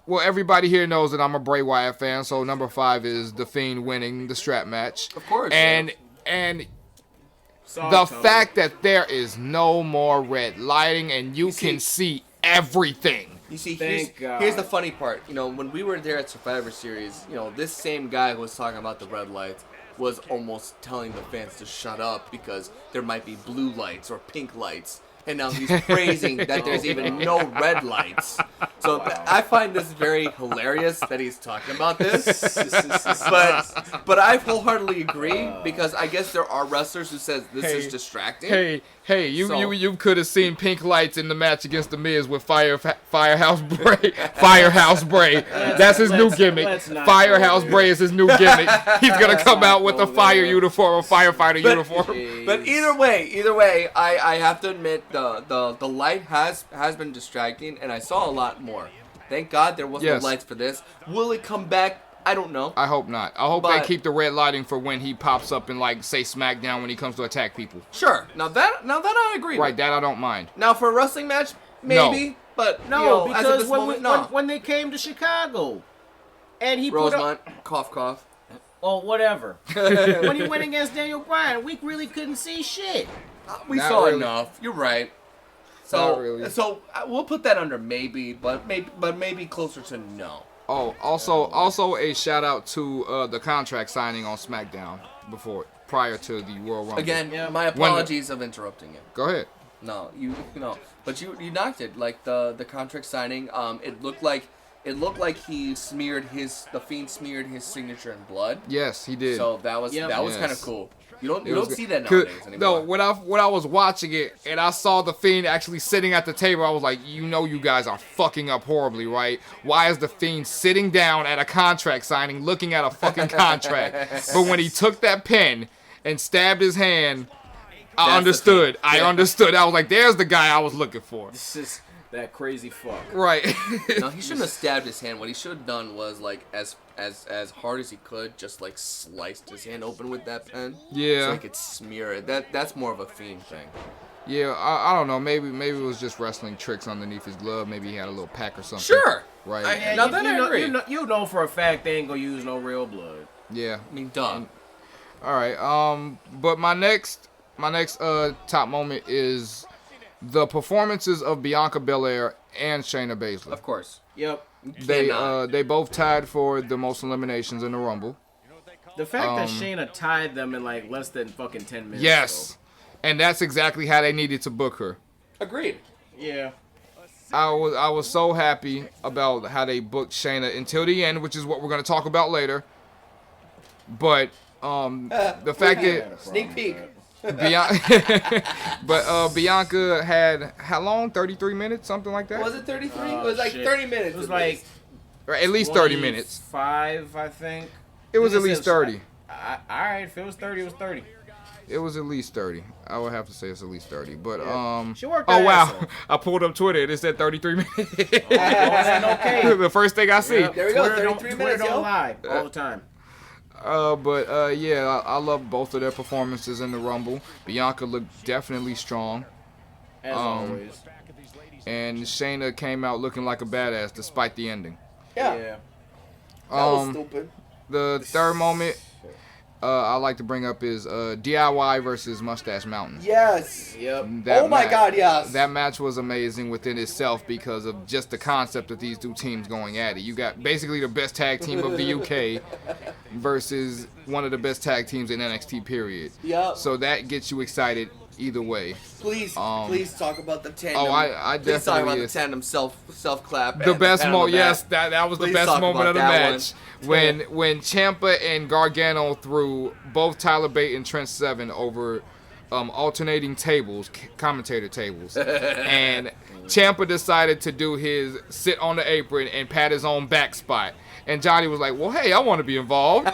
Well, everybody here knows that I'm a Bray Wyatt fan, so number 5 is The Fiend winning the strap match. Of course. And the fact that there is no more red lighting and you can see everything. You see, here's the funny part. When we were there at Survivor Series, this same guy who was talking about the red lights was almost telling the fans to shut up because there might be blue lights or pink lights. And now he's praising that there's even no red lights. So I find this very hilarious that he's talking about this. but I wholeheartily agree because I guess there are wrestlers who says this is distracting. Hey, you could have seen pink lights in the match against The Miz with Firehouse Bray. Firehouse Bray. That's his new gimmick. Firehouse Bray is his new gimmick. He's going to come out with a fire uniform, a firefighter uniform. But either way, I have to admit the light has been distracting, and I saw a lot more. Thank God there wasn't lights for this. Will it come back? I don't know. I hope not. I hope they keep the red lighting for when he pops up in, say, SmackDown when he comes to attack people. Sure. Now that I agree Right, with. that I don't mind. Now for a wrestling match, maybe. No. But no, because as of this moment, when they came to Chicago, and he Rosemont, cough. Oh, whatever. When he went against Daniel Bryan, we really couldn't see shit. We saw enough. You're right. So we'll put that under maybe, but maybe closer to no. Oh, also a shout out to the contract signing on SmackDown prior to the Royal Rumble. Again, my apologies of interrupting you. Go ahead. No, but you knocked it. Like the contract signing. It looked like the Fiend smeared his signature in blood. Yes, he did. So that was kind of cool. You don't see that nowadays anymore. No, when I was watching it and I saw the Fiend actually sitting at the table, I was like, you guys are fucking up horribly, right? Why is the Fiend sitting down at a contract signing, looking at a fucking contract? But when he took that pen and stabbed his hand, I understood. I understood. I was like, there's the guy I was looking for. This is that crazy fuck. Right. No, he shouldn't have stabbed his hand. What he should have done was as hard as he could, just sliced his hand open with that pen. Yeah. So he could smear it. That's more of a Fiend thing. Yeah, I don't know. Maybe it was just wrestling tricks underneath his glove. Maybe he had a little pack or something. Sure. Right. I agree. You know for a fact they ain't gonna use no real blood. Yeah. I mean, duh. All right. But my next top moment is the performances of Bianca Belair and Shayna Baszler. Of course. Yep. They both tied for the most eliminations in the Rumble. The fact that Shayna tied them in less than fucking 10 minutes. Yes. And that's exactly how they needed to book her. Agreed. Yeah. I was so happy about how they booked Shayna until the end, which is what we're going to talk about later. But the fact that sneak peek. Bianca had how long? 33 minutes, something like that. Was it 33? It was 30 minutes. It was at least 30 minutes. 5, I think. It was at least 30. All right, if it was 30, it was 30. It was at least 30. I would have to say it's at least 30. But she worked oh wow, I pulled up Twitter and it said 33 minutes. Okay. The first thing I see. Yep. There we go. 33 Twitter minutes. Don't lie all the time. Yeah, I love both of their performances in the Rumble. Bianca looked definitely strong. As always. And Shayna came out looking like a badass despite the ending. Yeah. That was stupid. The third moment I like to bring up is DIY versus Mustache Mountain. Yes. Yep. Oh my God, yes. That match was amazing within itself because of just the concept of these two teams going at it. You got basically the best tag team of the UK versus one of the best tag teams in NXT, period. Yep. So that gets you excited either way. Please talk about the tandem. Oh, I definitely. Please talk about the tandem self clap. The best moment, yes, that was the best moment of the match when Ciampa and Gargano threw both Tyler Bate and Trent Seven over alternating tables, commentator tables, and Ciampa decided to do his sit on the apron and pat his own back spot. And Johnny was like, well, hey, I want to be involved.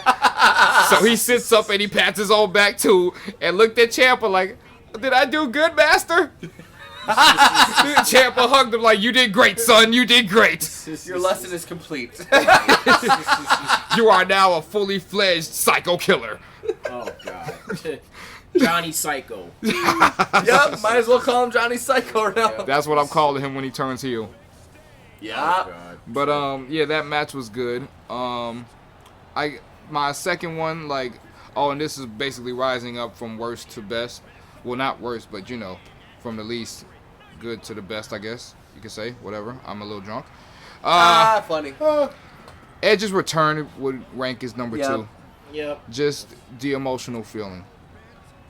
So he sits up and he pats his own back too and looked at Ciampa like, did I do good, master? Ciampa hugged him like, you did great, son. You did great. Your lesson is complete. You are now a fully fledged psycho killer. Oh, God. Johnny Psycho. Yep, might as well call him Johnny Psycho now. Yep. That's what I'm calling him when he turns heel. Yeah. Oh, but yeah, that match was good. My second one, like, and this is basically rising up from worst to best. Well, not worst, but you know, from the least good to the best, I guess you could say. Whatever. I'm a little drunk. Funny. Edge's return would rank as number 2. Yep. Just the emotional feeling.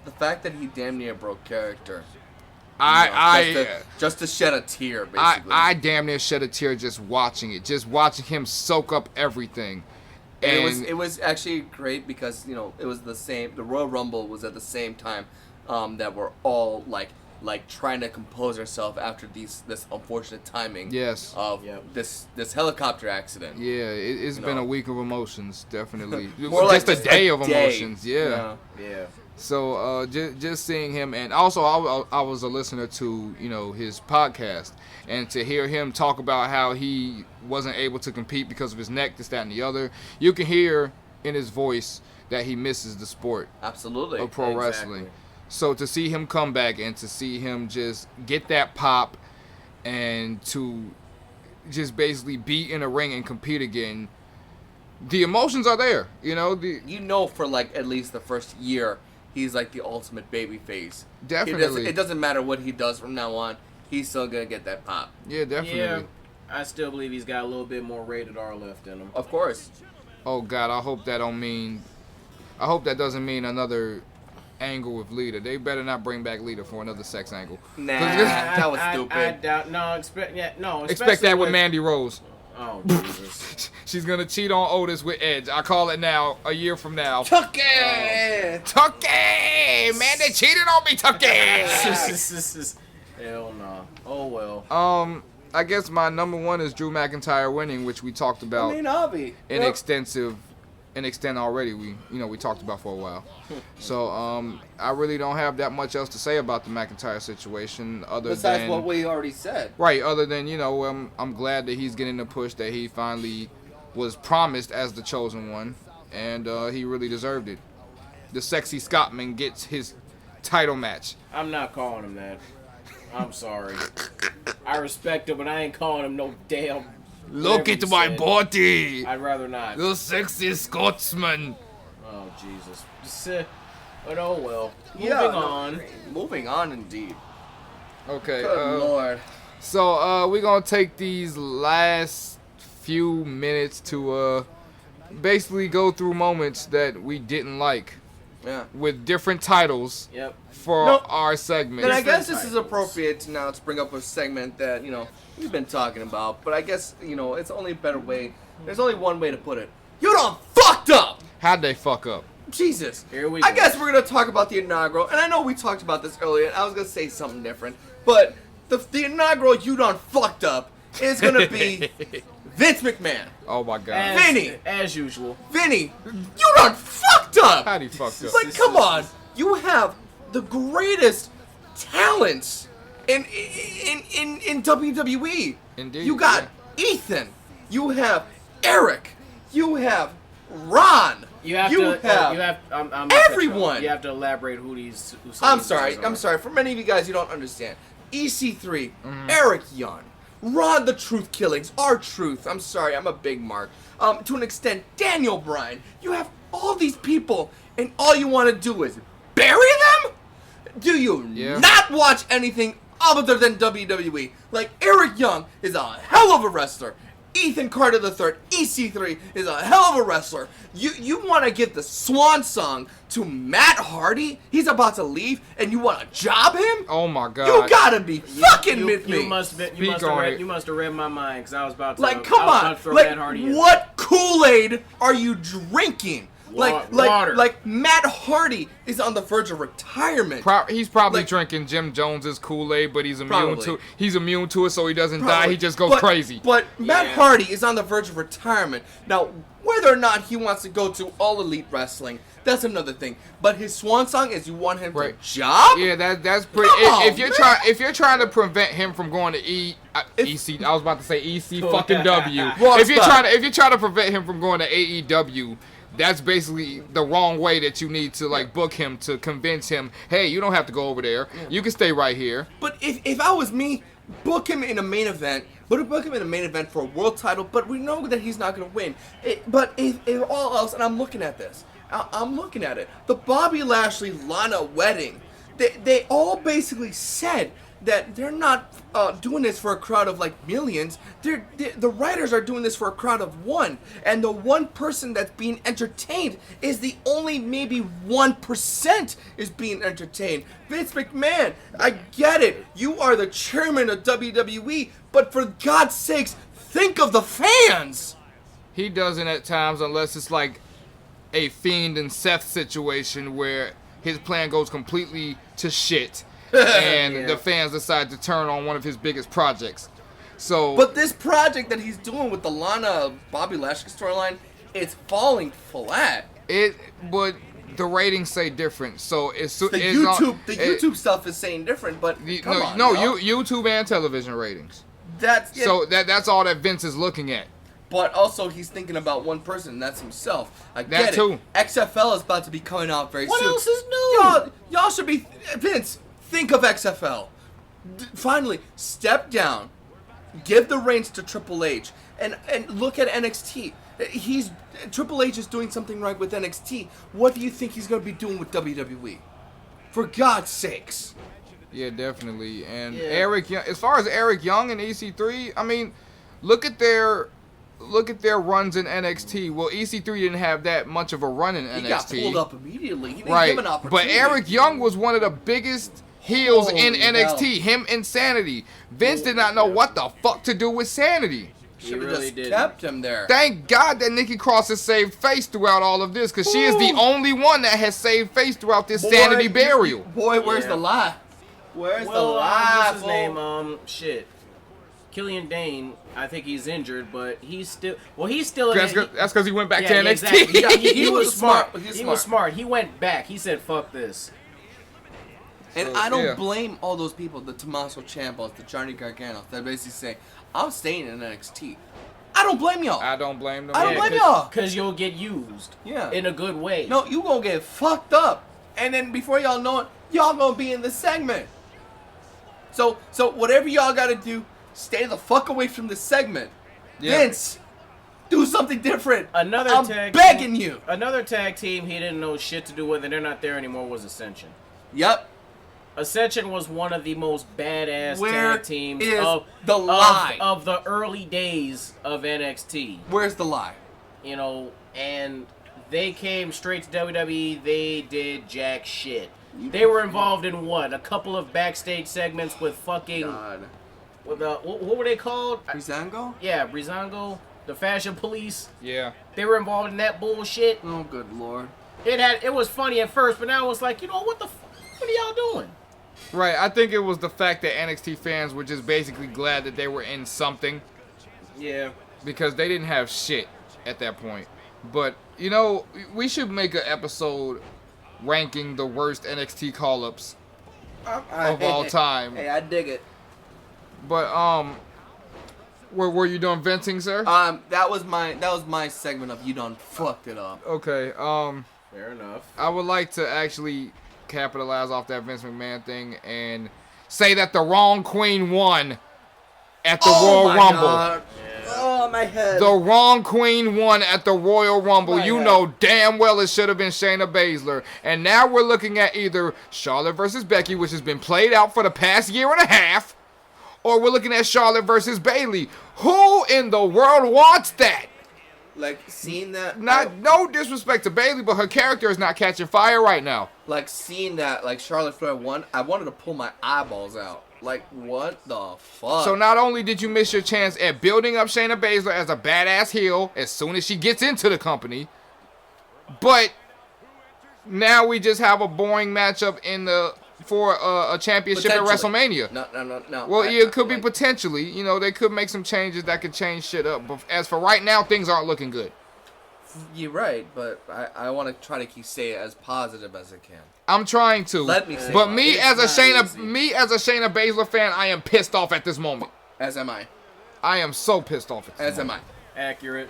The fact that he damn near broke character. Just to shed a tear, basically. I damn near shed a tear just watching it, just watching him soak up everything. And it was actually great because it was the same. The Royal Rumble was at the same time that we're all like trying to compose ourselves after this unfortunate timing. Yes. Of this helicopter accident. Yeah, it's been a week of emotions, definitely. More just like a day of emotions. Yeah. Yeah. So just seeing him, and also I was a listener to his podcast, and to hear him talk about how he wasn't able to compete because of his neck, this, that, and the other. You can hear in his voice that he misses the sport. Absolutely. Of pro wrestling. So to see him come back and to see him just get that pop and to just basically be in a ring and compete again, the emotions are there. For like at least the first year, he's like the ultimate baby face. Definitely. It doesn't matter what he does from now on. He's still going to get that pop. Yeah, definitely. Yeah, I still believe he's got a little bit more rated R left in him. Of course. Oh, God, I hope that doesn't mean another angle with Lita. They better not bring back Lita for another sex angle. Nah, that was stupid. I doubt. Expect that with Mandy Rose. Oh, Jesus. She's going to cheat on Otis with Edge. I call it now, a year from now. Tucky! Man, they cheated on me, Tucky! Hell no. Oh, well. I guess my number 1 is Drew McIntyre winning, which we talked about in extent already. We talked about for a while. So I really don't have that much else to say about the McIntyre situation besides what we already said. Right, other than I'm glad that he's getting the push that he finally was promised as the chosen one, and he really deserved it. The sexy Scotsman gets his title match. I'm not calling him that. I'm sorry. I respect him, but I ain't calling him no damn. Look at my body. I'd rather not. The sexy Scotsman. Oh, Jesus. But oh well. Moving on, indeed. Okay. Good Lord. So we're gonna take these last few minutes to basically go through moments that we didn't like. Yeah. With different titles. Yep. For our segment. And I guess this is appropriate to bring up a segment that we've been talking about, but I guess it's only a better way. There's only one way to put it. You done fucked up. How'd they fuck up? Jesus. Here we go. I guess we're gonna talk about the inaugural, and I know we talked about this earlier. And I was gonna say something different, but the inaugural you done fucked up is gonna be Vince McMahon. Oh my God. Vinny. As usual. Vinny, you done fucked up. How'd he fucked up? Like, come on. You have the greatest talents in WWE. Indeed. You got Ethan. You have Eric. You have Ron. Everyone. You have to elaborate who these. I'm sorry. For many of you guys, you don't understand. EC3, Eric Young, Ron the Truth Killings, R-Truth. I'm sorry, I'm a big mark. To an extent, Daniel Bryan. You have all these people, and all you want to do is bury them? Do you not watch anything other than WWE? Like, Eric Young is a hell of a wrestler. Ethan Carter III, EC3, is a hell of a wrestler. You want to give the swan song to Matt Hardy? He's about to leave, and you want to job him? Oh my God! You gotta be fucking with me. You must have read my mind because I was about to. Like, come on! Matt Hardy in. What Kool-Aid are you drinking? Water. Like Matt Hardy is on the verge of retirement. He's probably drinking Jim Jones's Kool-Aid, but he's immune to it, so he doesn't die. He just goes crazy. But Matt Hardy is on the verge of retirement. Now, whether or not he wants to go to All Elite Wrestling, that's another thing. But his swan song is you want him to job? Yeah, that's pretty. If you're trying to prevent him from going to EC, I was about to say EC fucking W. If you're trying to prevent him from going to AEW. That's basically the wrong way that you need to book him to convince him, hey, you don't have to go over there. Yeah. You can stay right here. But if I was me, book him in a main event. Book him in a main event for a world title, but we know that he's not going to win. But if all else, and I'm looking at this. I'm looking at it. The Bobby Lashley-Lana wedding, they all basically said that they're not doing this for a crowd of millions. The writers are doing this for a crowd of one, and the one person that's being entertained is the only maybe 1% is being entertained. Vince McMahon, I get it. You are the chairman of WWE, but for God's sakes, think of the fans. He doesn't at times unless it's like a Fiend and Seth situation where his plan goes completely to shit. And the fans decide to turn on one of his biggest projects. But this project that he's doing with the Lana Bobby Lashley storyline, it's falling flat. But the ratings say different. So YouTube stuff is saying different. But YouTube and television ratings. That's all that Vince is looking at. But also he's thinking about one person, and that's himself. I get that too. XFL is about to be coming out very soon. What else is new? Y'all should be Vince. Think of XFL. Finally, step down. Give the reins to Triple H. And look at NXT. Triple H is doing something right with NXT. What do you think he's going to be doing with WWE? For God's sakes. Yeah, definitely. And Eric Young, as far as Eric Young and EC3, I mean, look at their runs in NXT. Well, EC3 didn't have that much of a run in NXT. He got pulled up immediately. He didn't give an opportunity. But Eric Young was one of the biggest heels in NXT. Him and Sanity. Vince did not know what the fuck to do with Sanity. Should have just kept him there. Thank God that Nikki Cross has saved face throughout all of this, because she is the only one that has saved face throughout this Sanity burial. Where's the lie? Where's the lie? What's his name? Killian Dane, I think he's injured, but he's still in. That's because he went back to NXT. Exactly. He was smart. He was smart. He went back. He said, "Fuck this." And I don't blame all those people, the Tommaso Ciampos, the Johnny Garganos, that basically say, I'm staying in NXT. I don't blame y'all. I don't blame them. I don't blame y'all. Because you'll get used. Yeah. In a good way. No, you gonna get fucked up. And then before y'all know it, y'all gonna be in the segment. So whatever y'all gotta do, stay the fuck away from the segment. Yeah. Vince, do something different. I'm begging you. Another tag team he didn't know shit to do with, and they're not there anymore, was Ascension. Yep. Ascension was one of the most badass tag teams of the early days of NXT. Where's the lie? And they came straight to WWE. They did jack shit. They were involved in what? A couple of backstage segments with fucking... God. What were they called? Breezango? Yeah, Breezango. The Fashion Police. Yeah. They were involved in that bullshit. Oh, good lord. It was funny at first, but now it's like, what are y'all doing? Right, I think it was the fact that NXT fans were just basically glad that they were in something. Yeah. Because they didn't have shit at that point. But, we should make an episode ranking the worst NXT call-ups of all time. Hey, I dig it. But, were you done venting, sir? That was my segment of you done fucked it up. Okay, fair enough. I would like to actually capitalize off that Vince McMahon thing and say that the wrong queen won at the Royal Rumble. God. Yeah. Oh, my head. The wrong queen won at the Royal Rumble. Know damn well it should have been Shayna Baszler. And now we're looking at either Charlotte versus Becky, which has been played out for the past year and a half, or we're looking at Charlotte versus Bayley. Who in the world wants that? Like, seeing that... No disrespect to Bayley, but her character is not catching fire right now. Like, seeing that, like, Charlotte Flair won, I wanted to pull my eyeballs out. Like, what the fuck? So not only did you miss your chance at building up Shayna Baszler as a badass heel as soon as she gets into the company, but now we just have a boring matchup for a championship at WrestleMania. No. Well, it could be potentially. You know, they could make some changes that could change shit up. But as for right now, things aren't looking good. You're right, but I want to try to say it as positive as I can. I'm trying to. Let me say but it. me as a Shayna Baszler fan, I am pissed off at this moment. As am I. I am so pissed off at this moment. Am I. Accurate.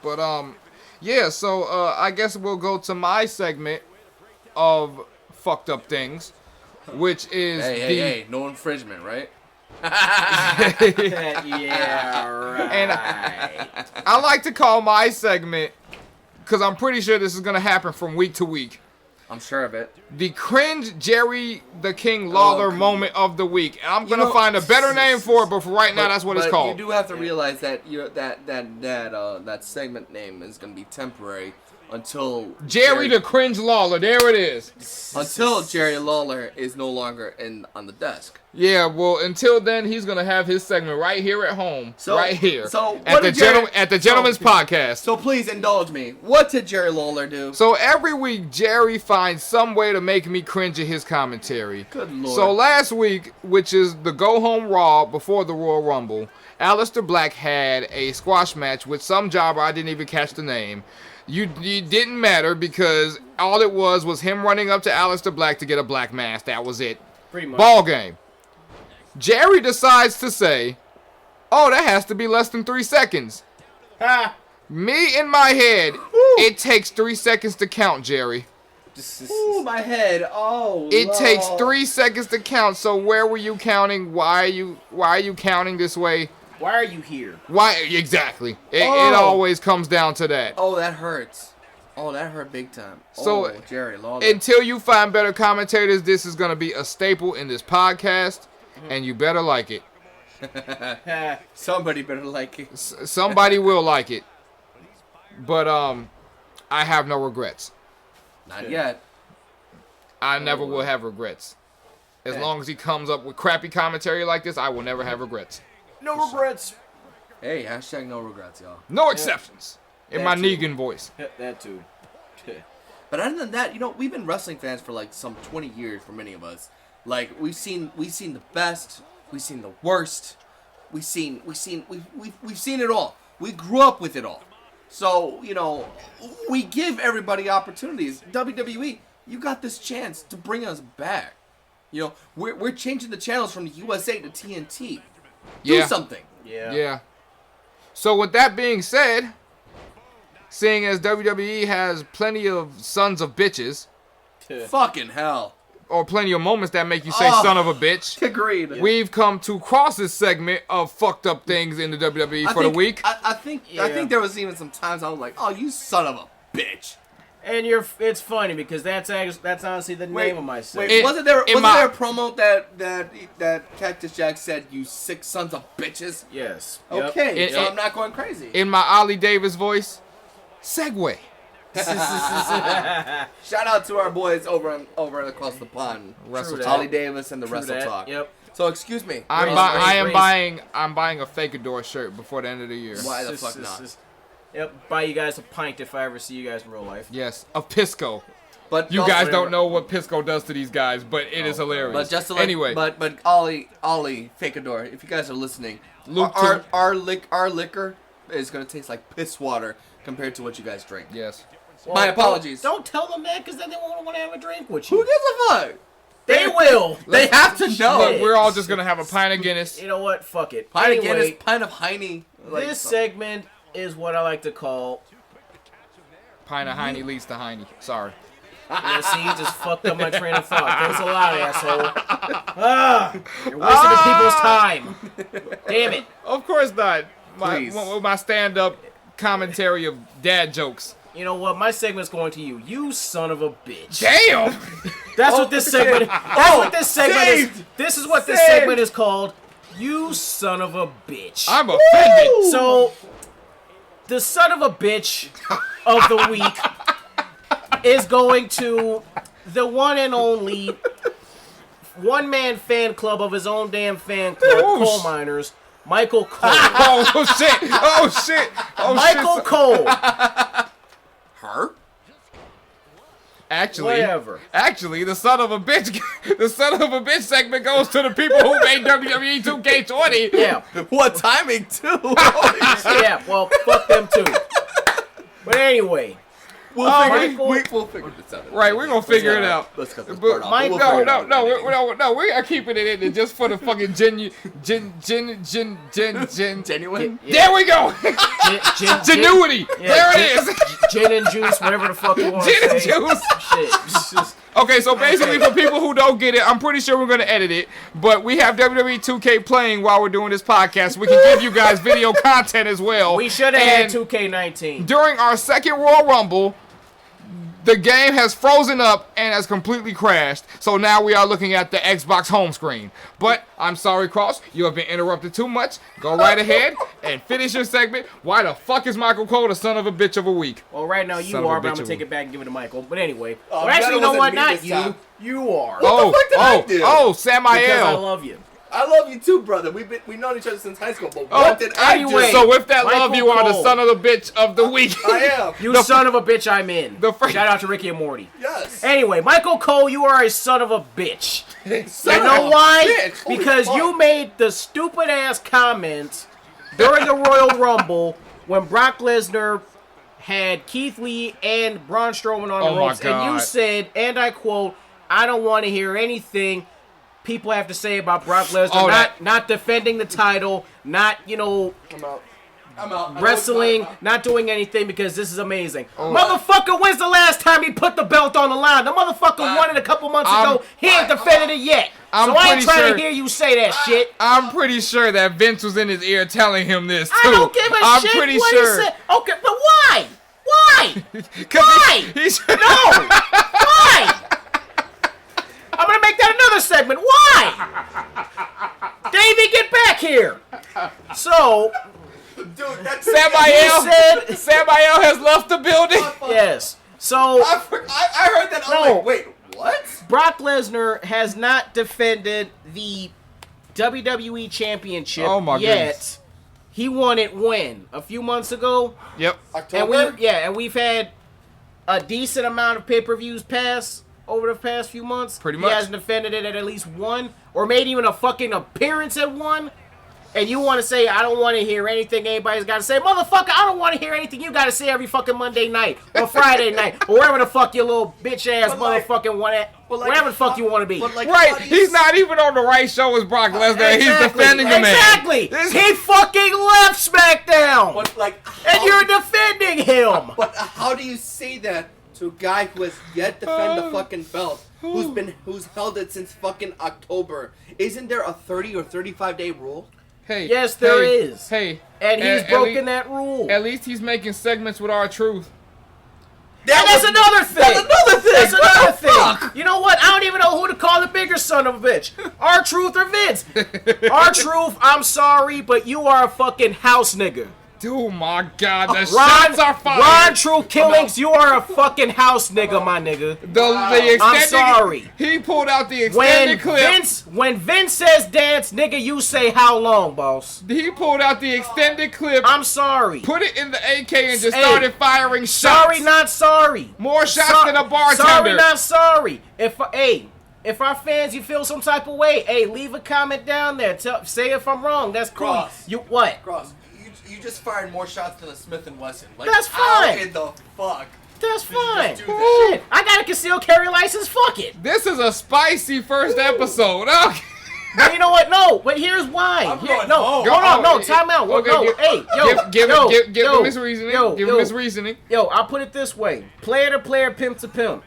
But yeah. So I guess we'll go to my segment of fucked up things, which is hey, no infringement, right? Yeah, right. And I like to call my segment, because I'm pretty sure this is going to happen from week to week, I'm sure of it. the cringe Jerry the King Lawler moment of the week. And I'm going to find a better name for it, but for right now, that's what it's called. You do have to realize that that segment name is going to be temporary until Jerry the Cringe Lawler, there it is. Until Jerry Lawler is no longer on the desk. Yeah, well, until then, he's gonna have his segment right here at home, right here, so at the Gentleman's Podcast. So please indulge me. What did Jerry Lawler do? So every week, Jerry finds some way to make me cringe at his commentary. Good Lord. So last week, which is the Go Home Raw before the Royal Rumble, Aleister Black had a squash match with some jobber, I didn't even catch the name. You didn't matter because all it was him running up to Aleister Black to get a black mask. That was it. Pretty much. Ball game. Jerry decides to say, oh, that has to be less than 3 seconds. Ha! Me in my head, it takes 3 seconds to count, Jerry. Ooh, my head. Oh, It takes 3 seconds to count. So where were you counting? Why are you counting this way? Why are you here? Why exactly? It always comes down to that. Oh, that hurts. Oh, that hurt big time. So Jerry Lawler. Until you find better commentators, this is going to be a staple in this podcast, and you better like it. Somebody better like it. Somebody will like it. But I have no regrets. Not yet. I never will have regrets. As long as he comes up with crappy commentary like this, I will never have regrets. No regrets. Hey, hashtag no regrets, y'all. No exceptions. In my too. Negan voice. That too. But other than that, we've been wrestling fans for like some 20 years for many of us. Like we've seen the best, we've seen the worst, we've seen it all. We grew up with it all. So, we give everybody opportunities. WWE, you got this chance to bring us back. We're changing the channels from the USA to TNT. Do something. Yeah. So with that being said, seeing as WWE has plenty of sons of bitches, fucking hell, or plenty of moments that make you say son of a bitch, agreed. We've come to Cross's segment of fucked up things in the WWE the week. I think there was even some times I was like, oh, you son of a bitch. And it's funny because that's honestly the name of my segment. Wait, wasn't there a promo that Cactus Jack said, "You sick sons of bitches"? Yes. Okay, so I'm not going crazy. In my Ollie Davis voice, segue. Shout out to our boys over across the pond, Ollie Davis and the Wrestle Talk. Yep. So excuse me. I'm buying a Fakador shirt before the end of the year. Why the fuck not? Yep, buy you guys a pint if I ever see you guys in real life. Yes, of Pisco. But you guys don't know what Pisco does to these guys, but it is hilarious. But just to anyway, but Ollie, Fakador, if you guys are listening, our liquor is gonna taste like piss water compared to what you guys drink. Yes. Well, my apologies. Don't tell them that, because then they won't want to have a drink with you. Who gives a fuck? They will. They have to know. Look, we're all just gonna have a pint of Guinness. You know what? Fuck it. Pint of Guinness, pint of Heine. This segment is what I like to call pint of Heine leads to Heine. Sorry. Yeah, see, you just fucked up my train of thought. Thanks a lot, asshole. You're wasting people's time. Damn it. Of course not. My stand-up commentary of dad jokes. You know what? My segment's going to you. You son of a bitch. Damn! That's what this segment. That's what this segment is. This is what this segment is called. You son of a bitch. I'm offended. So, the son of a bitch of the week is going to the one and only one-man fan club of his own damn fan club, coal miners, Michael Cole. Oh shit! Oh shit! Oh Michael shit! Cole. Her? Actually, the son of a bitch segment goes to the people who made WWE 2K20. Yeah. What timing too? Yeah. Well, fuck them too. But anyway. We'll figure this out. Right, we're gonna figure it out. Let's cut this But part off. no, we are keeping it in just for the fucking genuine. Yeah. There we go. Genuity. Yeah, there it is. Gin and juice, whatever the fuck you want to say. Gin and juice. Shit. It's just, Okay, so basically for people who don't get it, I'm pretty sure we're going to edit it, but we have WWE 2K playing while we're doing this podcast. We can give you guys video content as well. we should have had 2K19. During our second Royal Rumble, the game has frozen up and has completely crashed. So now we are looking at the Xbox home screen. But I'm sorry, Cross, you have been interrupted too much. Go right ahead and finish your segment. Why the fuck is Michael Cole the son of a bitch of a week? Well, right now you Son of a are, but bitch I'm going of to take a- it back and give it to Michael. But anyway. Oh, well, actually, you know that what? wasn't me Not this you. time. You are. What the fuck did I do? Because I Samielle. love you. I love you too, brother. We've known each other since high school, but Oh, what did I anyway. do? So with that Michael love, you are the Cole. son of the bitch of the week. I am. You The- son of a bitch, I'm in. The first- Shout out to Ricky and Morty. Yes. Anyway, Michael Cole, you are a son of a bitch. Son You know of a why? bitch. Holy Because fuck. you made the stupid ass comments during the Royal Rumble when Brock Lesnar had Keith Lee and Braun Strowman on Oh the my ropes, and you God. said, and I quote, "I don't want to hear anything people have to say about Brock Lesnar, Oh, not defending the title, not I'm out. wrestling, not doing anything because this is amazing." Motherfucker, when's the last time he put the belt on the line? The motherfucker won it a couple months ago. He ain't defended it yet. I'm So I ain't pretty trying sure- to hear you say that shit. I'm pretty sure that Vince was in his ear telling him this too. I don't give a I'm shit pretty what sure. he said. Okay, but why? Why? 'Cause Why? He's No! Why? I'm gonna make that another segment. Why? Davey, get back here. So, Dude, that's Samielle has left the building. yes. So, I heard that. No. I'm like, wait, what? Brock Lesnar has not defended the WWE Championship Oh my yet. goodness. He won it when? A few months ago? Yep. October? And we've had a decent amount of pay-per-views pass over the past few months. Pretty much. He hasn't defended it at least one, or made even a fucking appearance at one. And you want to say, I don't want to hear anything anybody's got to say. Motherfucker, I don't want to hear anything you got to say every fucking Monday night or Friday night or wherever the fuck your little bitch-ass But like- motherfucking want to, but like, whatever the fuck you want to be. But like, Right. how do you He's not even on the right show as Brock Lesnar. He's Exactly. defending the man. Exactly. This- He fucking left SmackDown. But like, And you're defending him. But how do you say that to a guy who has yet to defend the fucking belt, who's held it since fucking October? Isn't there a 30 or 35 day rule? Hey. Yes, there is. Hey. And he's at broken least- that rule. At least he's making segments with R-Truth. And that's another thing. That's another thing. That's What another the thing. fuck? You know what? I don't even know who to call the bigger son of a bitch. R-Truth or Vince. R-Truth, I'm sorry, but you are a fucking house nigga. Oh my God, the shots are fired. Ron Truth Killings, you are a fucking house nigga, my nigga. The extended, I'm sorry. He pulled out the When extended clip. when Vince says dance, nigga, you say how long, boss? He pulled out the extended clip, I'm sorry. put it in the AK, and just Hey, started firing shots. Sorry, not sorry. More shots than a bartender. Sorry, not sorry. If our fans, you feel some type of way, hey, leave a comment down there. Say if I'm wrong. That's cool. Cross. You what? Cross, you just fired more shots than a Smith & Wesson. Like, That's how fine. in the fuck? That's Did you fine. just do that? Shit, I got a concealed carry license. Fuck it. This is a spicy first episode. Okay. But you know what? No. But here's why. I'm Here- going no. home. Hold on. No. Oh, Time out. okay, no. give- Hey. Yo. Give yo, him his reasoning. Give him his reasoning. Yo, I'll put it this way. Player to player, pimp to pimp.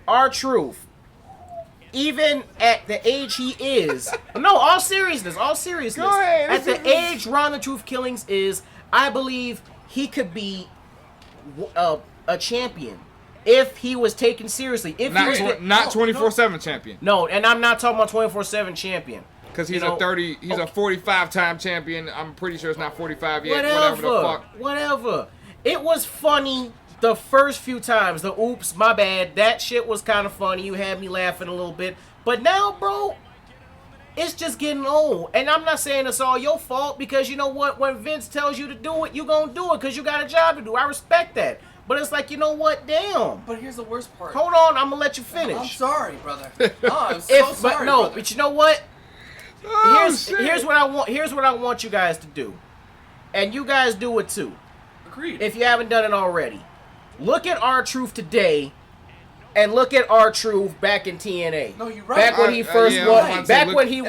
R-Truth. Even at the age he is. No, all seriousness. All seriousness. Go ahead. At the age Ron the Truth Killings is, I believe he could be a champion. If he was taken seriously. If not he was not 24/7 champion. No, and I'm not talking about 24/7 champion. Because he's a 45-time champion. I'm pretty sure it's not 45 yet. Whatever the fuck. Whatever. It was funny the first few times. The oops, my bad. That shit was kind of funny. You had me laughing a little bit. But now, bro, it's just getting old. And I'm not saying it's all your fault, because you know what? When Vince tells you to do it, you gonna do it because you got a job to do. I respect that. But it's like, you know what? Damn. But here's the worst part. Hold on, I'm gonna let you finish. I'm sorry, brother. No, I'm so sorry, but no, brother. but you know what? Here's what I want. Here's what I want you guys to do, and you guys do it too. Agreed. If you haven't done it already, look at R-Truth today, and look at R-Truth back in TNA. No, you're right. Back when he first won. Back when he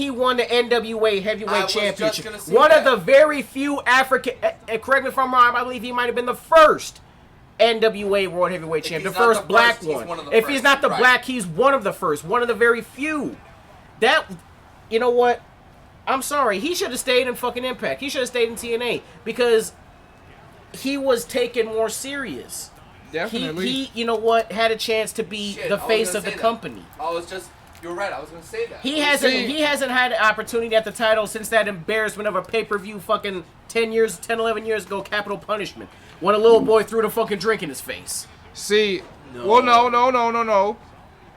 won the NWA Heavyweight Championship. One of the very few African. Correct me if I'm wrong. I believe he might have been the first NWA World Heavyweight Champion, the first black one. If he's not the black, he's one of the first. One of the very few. That, you know what? I'm sorry. He should have stayed in fucking Impact. He should have stayed in TNA because he was taken more serious. Definitely. He you know what, had a chance to be the face of the company. You're right. I was gonna say that. He hasn't had an opportunity at the title since that embarrassment of a pay-per-view fucking 10, 11 years ago, Capital Punishment, when a little boy threw the fucking drink in his face. See, well, no.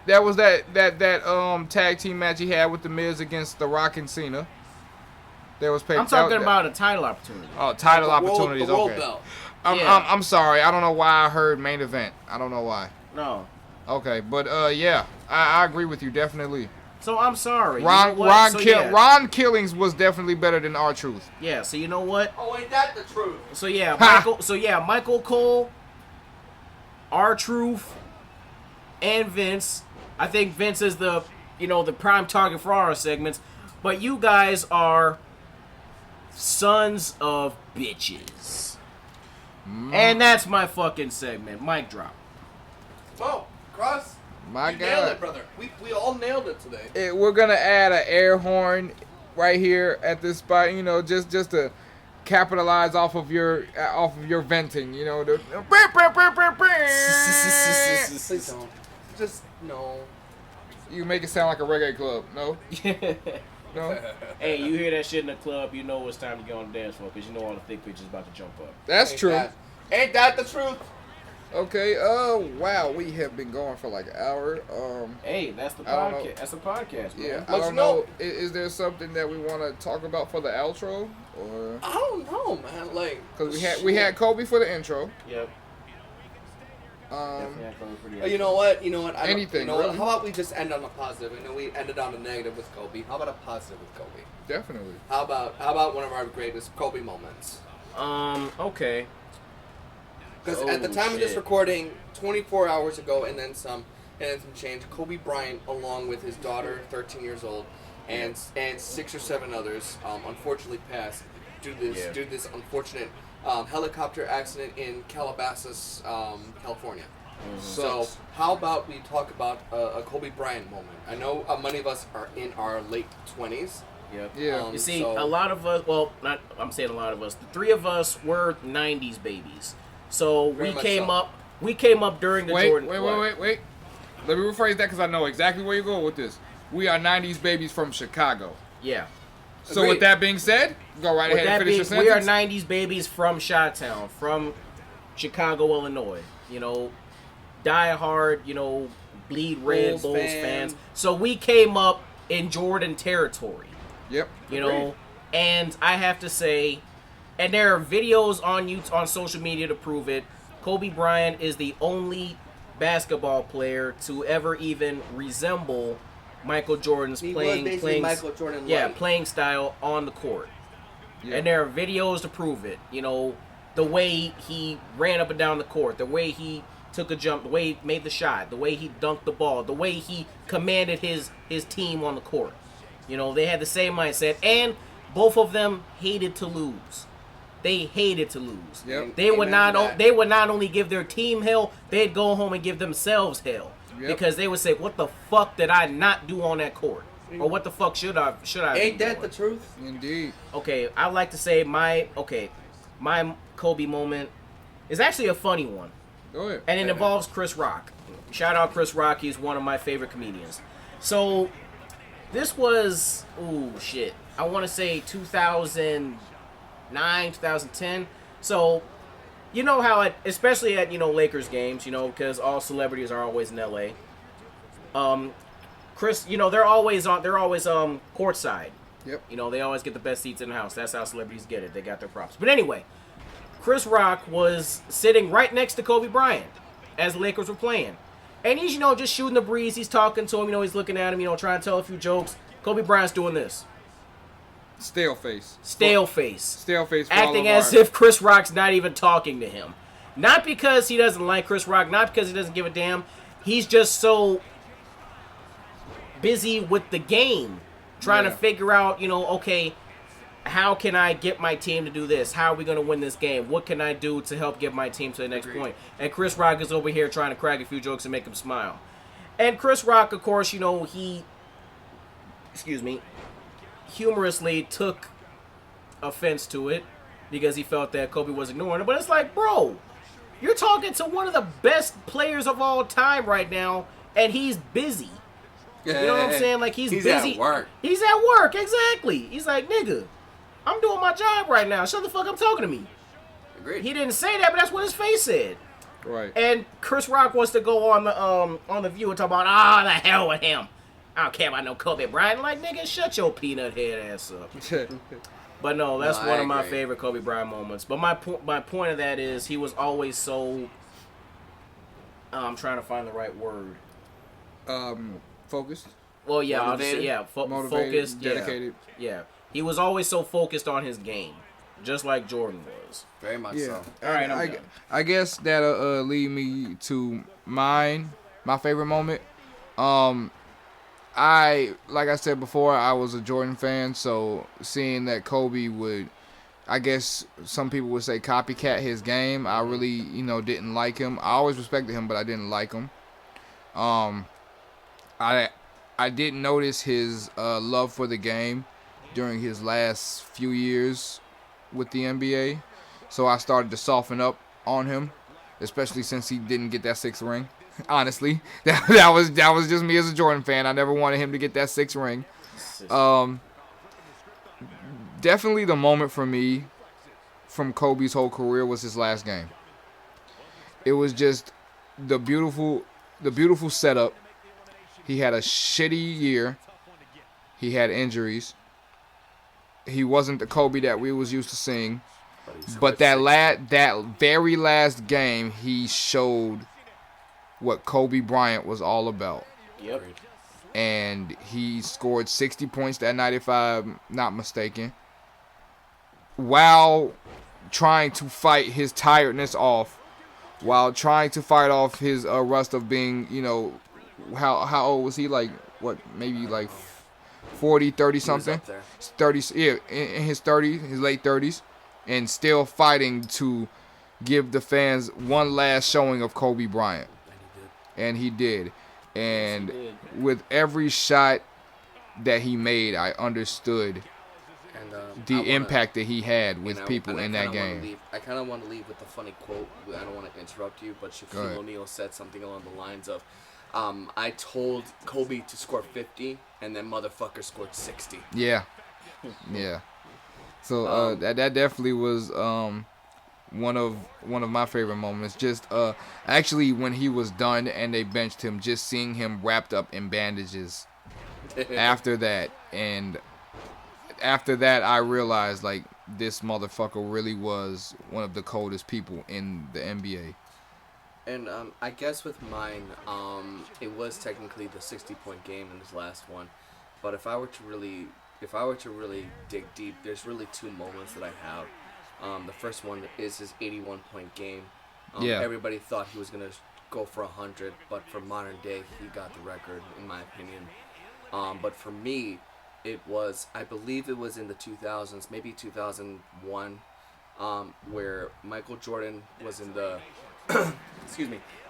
That was that tag team match he had with The Miz against The Rock and Cena. There was I'm talking about a title opportunity. Oh, title opportunities. The world okay. belt. I'm sorry. I don't know why I heard main event. I don't know why. No. Okay, but yeah, I agree with you definitely. So I'm sorry. Ron Killings was definitely better than R-Truth. Yeah. So you know what? Oh, ain't that the truth? So yeah, Michael Cole, R-Truth, and Vince. I think Vince is the prime target for our segments, but you guys are sons of bitches. And that's my fucking segment. Mic drop. Whoa, Cross. My God. God. Nailed it, brother. We all nailed it today. We're going to add an air horn right here at this spot, just to capitalize off of your venting, Please don't. Just no. You make it sound like a reggae club. No? No? Hey, you hear that shit in the club, you know it's time to get on the dance floor because you know all the thick bitches about to jump up. That's true. Ain't that the truth? Okay, wow, we have been going for like an hour. Hey, that's the podcast. That's the podcast, man. Yeah, I don't know. Is there something that we want to talk about for the outro, or I don't know, man. Because we had Kobe for the intro. Yep. You know what? Anything. Really? How about we just end on a positive? We ended on a negative with Kobe. How about a positive with Kobe? Definitely. How about one of our greatest Kobe moments? Okay. Because at the time of this recording, 24 hours ago, and then some change, Kobe Bryant, along with his daughter, 13 years old, and 6 or 7 others, unfortunately passed due to this unfortunate helicopter accident in Calabasas, California. Mm-hmm. So how about we talk about a Kobe Bryant moment? I know many of us are in our late 20s. Yep. Yeah. You see, a lot of us. Well, I'm saying a lot of us. The 3 of us were '90s babies. So we came up during the Jordan. Wait. Let me rephrase that because I know exactly where you're going with this. We are 90s babies from Chicago. Yeah. So with that being said, go right ahead and finish your sentence. We are 90s babies from Chi-Town, from Chicago, Illinois. Die hard, bleed red, Bulls fans. So we came up in Jordan territory. Yep. And I have to say, and there are videos on social media to prove it, Kobe Bryant is the only basketball player to ever even resemble Michael Jordan's playing style on the court. Yeah. And there are videos to prove it. The way he ran up and down the court, the way he took a jump, the way he made the shot, the way he dunked the ball, the way he commanded his team on the court. They had the same mindset, and both of them hated to lose. They hated to lose. Yep. They would not only give their team hell, they'd go home and give themselves hell. Yep. Because they would say, "What the fuck did I not do on that court?" Or "What the fuck should I?" Ain't that the truth? Indeed. Okay, I'd like to say my Kobe moment is actually a funny one. Go ahead. And it involves Chris Rock. Shout out Chris Rock. He's one of my favorite comedians. So, this was, I want to say 2009, 2010. So, you know how, especially at, Lakers games, because all celebrities are always in L.A. Chris, they're always courtside. Yep. They always get the best seats in the house. That's how celebrities get it. They got their props. But anyway, Chris Rock was sitting right next to Kobe Bryant as the Lakers were playing. And he's, just shooting the breeze. He's talking to him. He's looking at him, trying to tell a few jokes. Kobe Bryant's doing this. Stale face. Acting as if Chris Rock's not even talking to him. Not because he doesn't like Chris Rock. Not because he doesn't give a damn. He's just so busy with the game. Trying to figure out, okay, how can I get my team to do this? How are we going to win this game? What can I do to help get my team to the next point? And Chris Rock is over here trying to crack a few jokes and make him smile. And Chris Rock, of course, he, humorously took offense to it because he felt that Kobe was ignoring it. But it's like, bro, you're talking to one of the best players of all time right now, and he's busy. You know what I'm saying? Like, he's busy. At work. He's at work, exactly. He's like, nigga, I'm doing my job right now. Shut the fuck up talking to me. Agreed. He didn't say that, but that's what his face said. Right. And Chris Rock wants to go on the View and talk about, the hell with him. I don't care about no Kobe Bryant. Like, nigga, shut your peanut head ass up. But no, that's one of my favorite Kobe Bryant moments. But my point of that is he was always so, I'm trying to find the right word. Focused. Well, yeah, motivated. Focused, dedicated. Yeah. He was always so focused on his game, just like Jordan was. Very much so. All right, I'm done. I guess that'll lead me to my favorite moment. Like I said before, I was a Jordan fan, so seeing that Kobe would, I guess some people would say, copycat his game, I really, didn't like him. I always respected him, but I didn't like him. I didn't notice his love for the game during his last few years with the NBA, so I started to soften up on him, especially since he didn't get that sixth ring. Honestly, that was just me as a Jordan fan. I never wanted him to get that sixth ring. Definitely the moment for me from Kobe's whole career was his last game. It was just the beautiful setup. He had a shitty year. He had injuries. He wasn't the Kobe that we was used to seeing. But that very last game, he showed what Kobe Bryant was all about. Yep. And he scored 60 points that night, if I'm not mistaken, while trying to fight his tiredness off, while trying to fight off his rust of being, how old was he? Like, what, maybe like 40, 30 something? 30, yeah, in his 30s, his late 30s, and still fighting to give the fans one last showing of Kobe Bryant. And he did. And with every shot that he made, I understood the impact that he had with people in that game. I kind of want to leave with a funny quote. I don't want to interrupt you, but Shaquille O'Neal said something along the lines of, I told Kobe to score 50, and then motherfucker scored 60. Yeah. Yeah. So that definitely was one of my favorite moments. Just actually when he was done and they benched him, just seeing him wrapped up in bandages after that. And after that, I realized, like, this motherfucker really was one of the coldest people in the NBA. And I guess with mine, it was technically the 60-point game in his last one. But if I were to really dig deep, there's really two moments that I have. The first one is his 81-point game. Everybody thought he was going to go for 100, but for modern day, he got the record, in my opinion. But for me, I believe it was in the 2000s, maybe 2001, where Michael Jordan was in the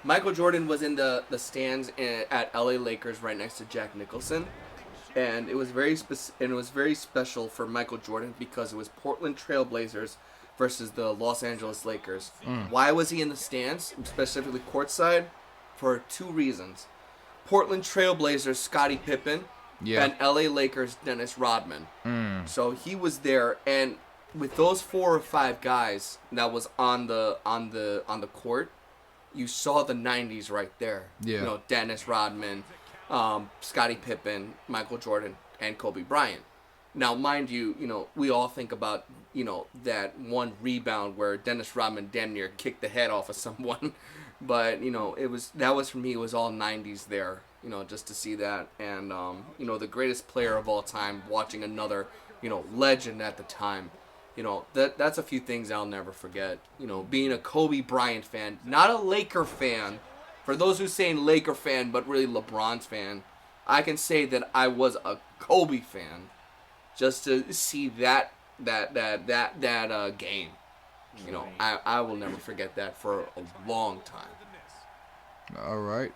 Michael Jordan was in the stands at LA Lakers right next to Jack Nicholson. And it was very special for Michael Jordan because it was Portland Trail Blazers versus the Los Angeles Lakers. Why was he in the stands, specifically courtside? For 2 reasons. Portland Trailblazers Scottie Pippen and LA Lakers Dennis Rodman. So he was there, and with those 4 or 5 guys that was on the court, you saw the 90s right there. Yeah. You know, Dennis Rodman, Scottie Pippen, Michael Jordan, and Kobe Bryant. Now, mind you, you know, we all think about, you know, that one rebound where Dennis Rodman damn near kicked the head off of someone. But, you know, that was for me, it was all 90s there, you know, just to see that. And, you know, the greatest player of all time, watching another, you know, legend at the time. You know, that's a few things I'll never forget. You know, being a Kobe Bryant fan, not a Laker fan. For those who saying Laker fan, but really LeBron's fan, I can say that I was a Kobe fan, just to see that game. You know, I will never forget that for a long time. All right.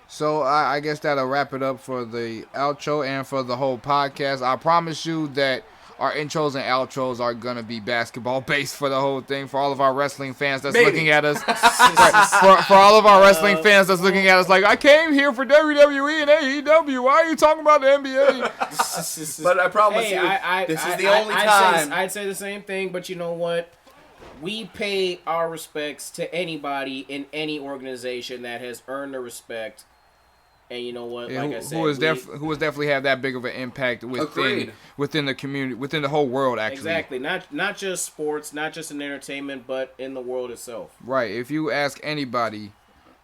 So I guess that'll wrap it up for the outro and for the whole podcast. I promise you that our intros and outros are going to be basketball based for the whole thing. For all of our wrestling fans that's looking at us. for all of our wrestling fans that's looking at us like, I came here for WWE and AEW. Why are you talking about the NBA? But I promise you, this is the only time. I'd say the same thing, but you know what? We pay our respects to anybody in any organization that has earned the respect. And you know what? Like I said, who has definitely had that big of an impact within the community, within the whole world, actually. Exactly. Not just sports, not just in entertainment, but in the world itself. Right. If you ask anybody,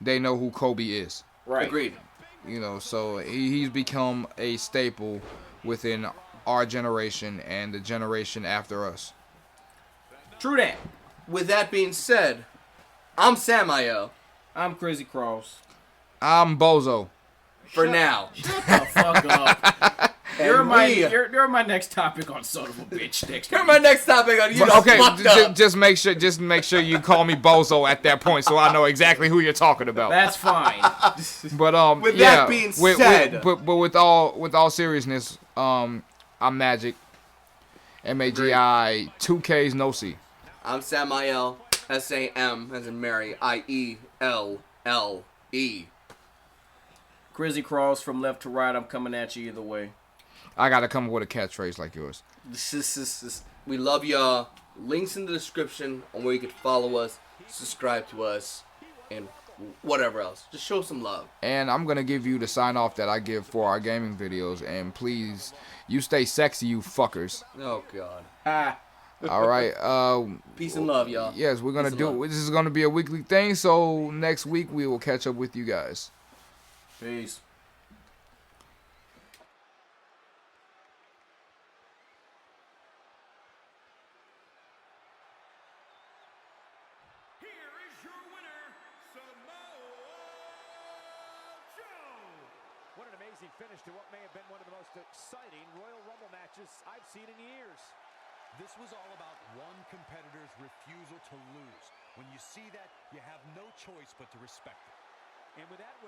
they know who Kobe is. Right. Agreed. You know, so he's become a staple within our generation and the generation after us. True that. With that being said, I'm Samielle. I'm Crazy Cross. I'm Bozo. For now. Shut the fuck up. You're my next topic on Son of a Bitch next You're week. my next topic on you. Okay, just make sure you call me Bozo at that point so I know exactly who you're talking about. That's fine. But with that being said, but with all seriousness, I'm Magikk. Magi 2Ks no C. I'm Samielle. SAM as in Mary. IELLE. Crazy Cross from left to right. I'm coming at you either way. I gotta come up with a catchphrase like yours. We love y'all. Links in the description on where you can follow us, subscribe to us, and whatever else. Just show some love. And I'm gonna give you the sign off that I give for our gaming videos. And please, you stay sexy, you fuckers. Oh God. All right. Peace and love, y'all. Yes, we're gonna this is gonna be a weekly thing. So next week we will catch up with you guys. Peace. Here is your winner, Samoa Joe. What an amazing finish to what may have been one of the most exciting Royal Rumble matches I've seen in years. This was all about one competitor's refusal to lose. When you see that, you have no choice but to respect it. And with that